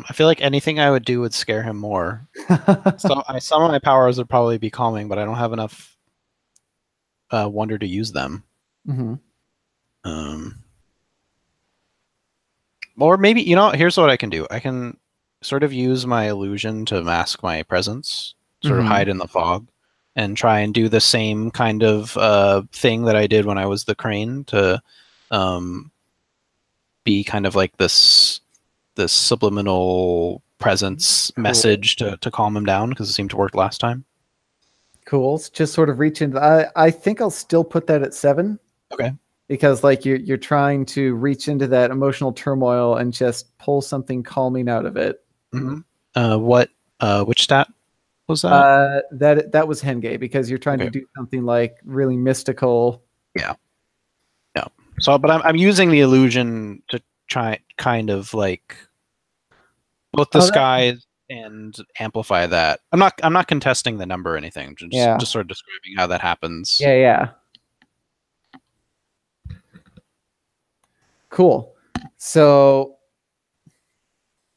I feel like anything I would do would scare him more. So some of my powers would probably be calming, but I don't have enough wonder to use them. Mm-hmm. Or maybe, here's what I can do. I can sort of use my illusion to mask my presence, sort of hide in the fog, and try and do the same kind of thing that I did when I was the crane to be kind of like this subliminal presence message to calm him down, because it seemed to work last time. Cool. Just sort of reach into. I think I'll still put that at 7. Okay. Because like you're trying to reach into that emotional turmoil and just pull something calming out of it. Mm-hmm. Which stat was that? That was Henge, because you're trying to do something like really mystical. Yeah. So, but I'm using the illusion to try kind of like both disguise and amplify that. I'm not contesting the number or anything. Just sort of describing how that happens. Yeah. Cool. So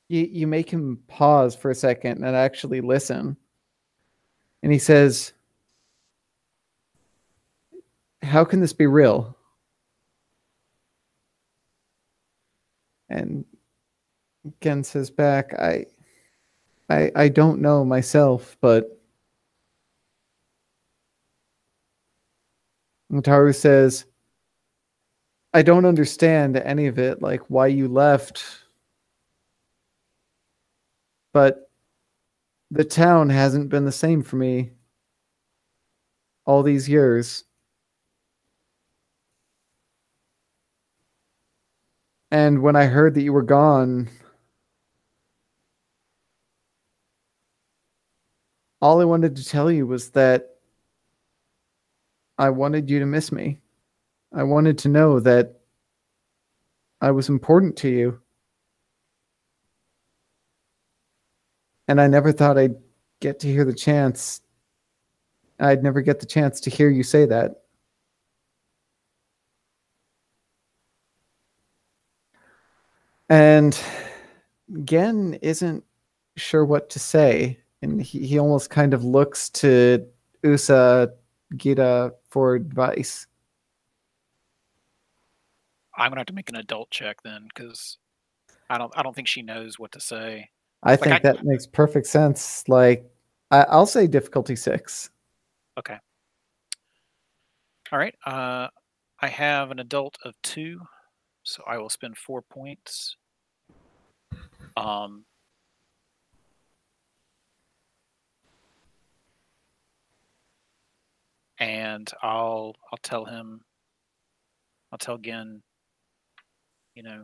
you make him pause for a second and actually listen. And he says, how can this be real? And Gen says back, I don't know myself, but Utaru says, I don't understand any of it, like why you left. But the town hasn't been the same for me all these years. And when I heard that you were gone, all I wanted to tell you was that I wanted you to miss me. I wanted to know that I was important to you. And I never thought I'd get to hear the chance. I'd never get the chance to hear you say that. And Gen isn't sure what to say. And he almost kind of looks to Usa Gita for advice. I'm gonna have to make an adult check then, because I don't think she knows what to say. I think that makes perfect sense. Like, I'll say difficulty 6. Okay. All right. I have an adult of 2, so I will spend 4 points. And I'll tell him. I'll tell Gen. You know.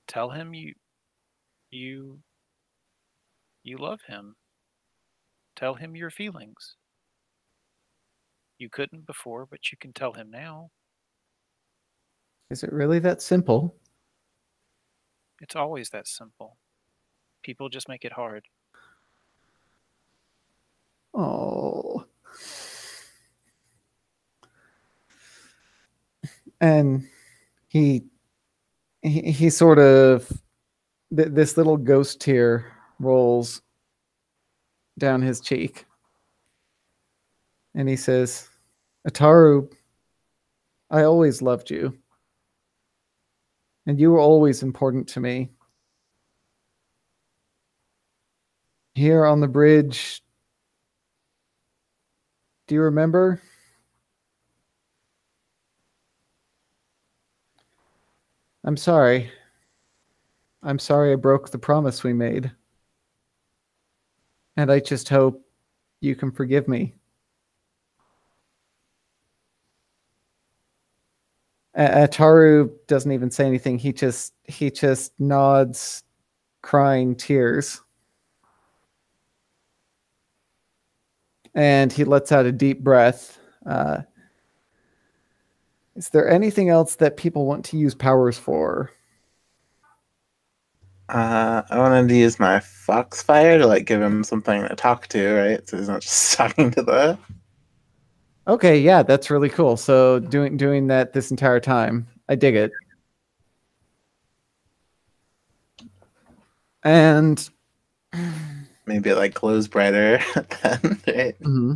Tell him you love him. Tell him your feelings. You couldn't before, but you can tell him now. Is it really that simple? It's always that simple. People just make it hard. Oh. And he sort of, this little ghost tear rolls down his cheek. And he says, Ataru, I always loved you. And you were always important to me. Here on the bridge, do you remember? I'm sorry. I'm sorry I broke the promise we made. And I just hope you can forgive me. Ataru doesn't even say anything. He just nods, crying tears. And he lets out a deep breath. Is there anything else that people want to use powers for? I wanted to use my Foxfire to like give him something to talk to, right? So he's not just talking to the. Okay, yeah, that's really cool. So doing that this entire time, I dig it. And maybe it like glows brighter then, right? Mm-hmm.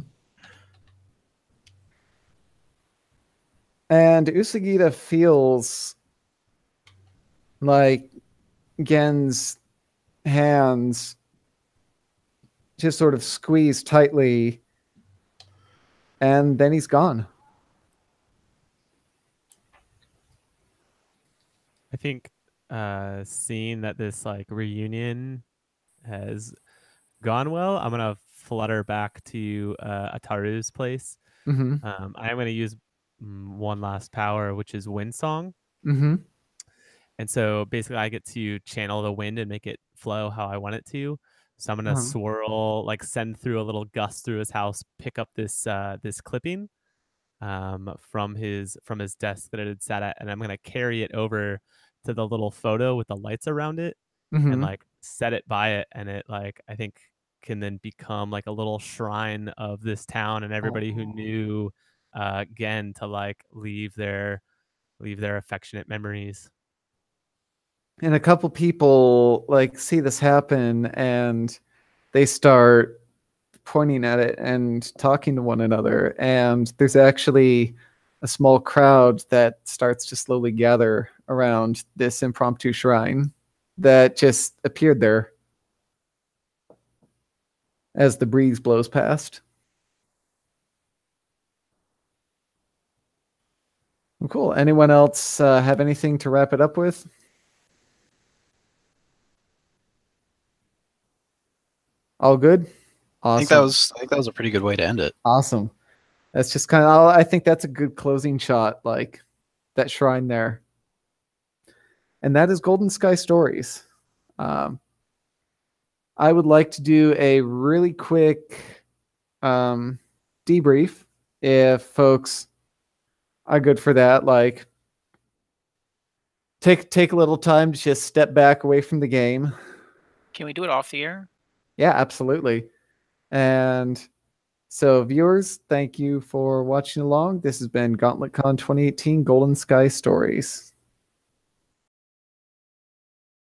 And Usagita feels like Gen's hands just sort of squeeze tightly, and then he's gone. I think seeing that this like reunion has gone well, I'm gonna flutter back to Ataru's place. Mm-hmm. I'm gonna use one last power, which is Wind Song. Mm-hmm. And so basically I get to channel the wind and make it flow how I want it to. So I'm gonna swirl, like send through a little gust through his house, pick up this this clipping from his desk that it had sat at, and I'm gonna carry it over to the little photo with the lights around it, and like set it by it, and it like I think can then become like a little shrine of this town and everybody who knew Gen to like leave their affectionate memories. And a couple people like see this happen, and they start pointing at it and talking to one another. And there's actually a small crowd that starts to slowly gather around this impromptu shrine that just appeared there as the breeze blows past. Well, cool. Anyone else have anything to wrap it up with? All good? Awesome. I think that was a pretty good way to end it. Awesome. That's just kind of, I think that's a good closing shot, like that shrine there. And that is Golden Sky Stories. I would like to do a really quick debrief if folks are good for that. Like, take a little time to just step back away from the game. Can we do it off the air? Yeah, absolutely. And so, viewers, thank you for watching along. This has been GauntletCon 2018 Golden Sky Stories.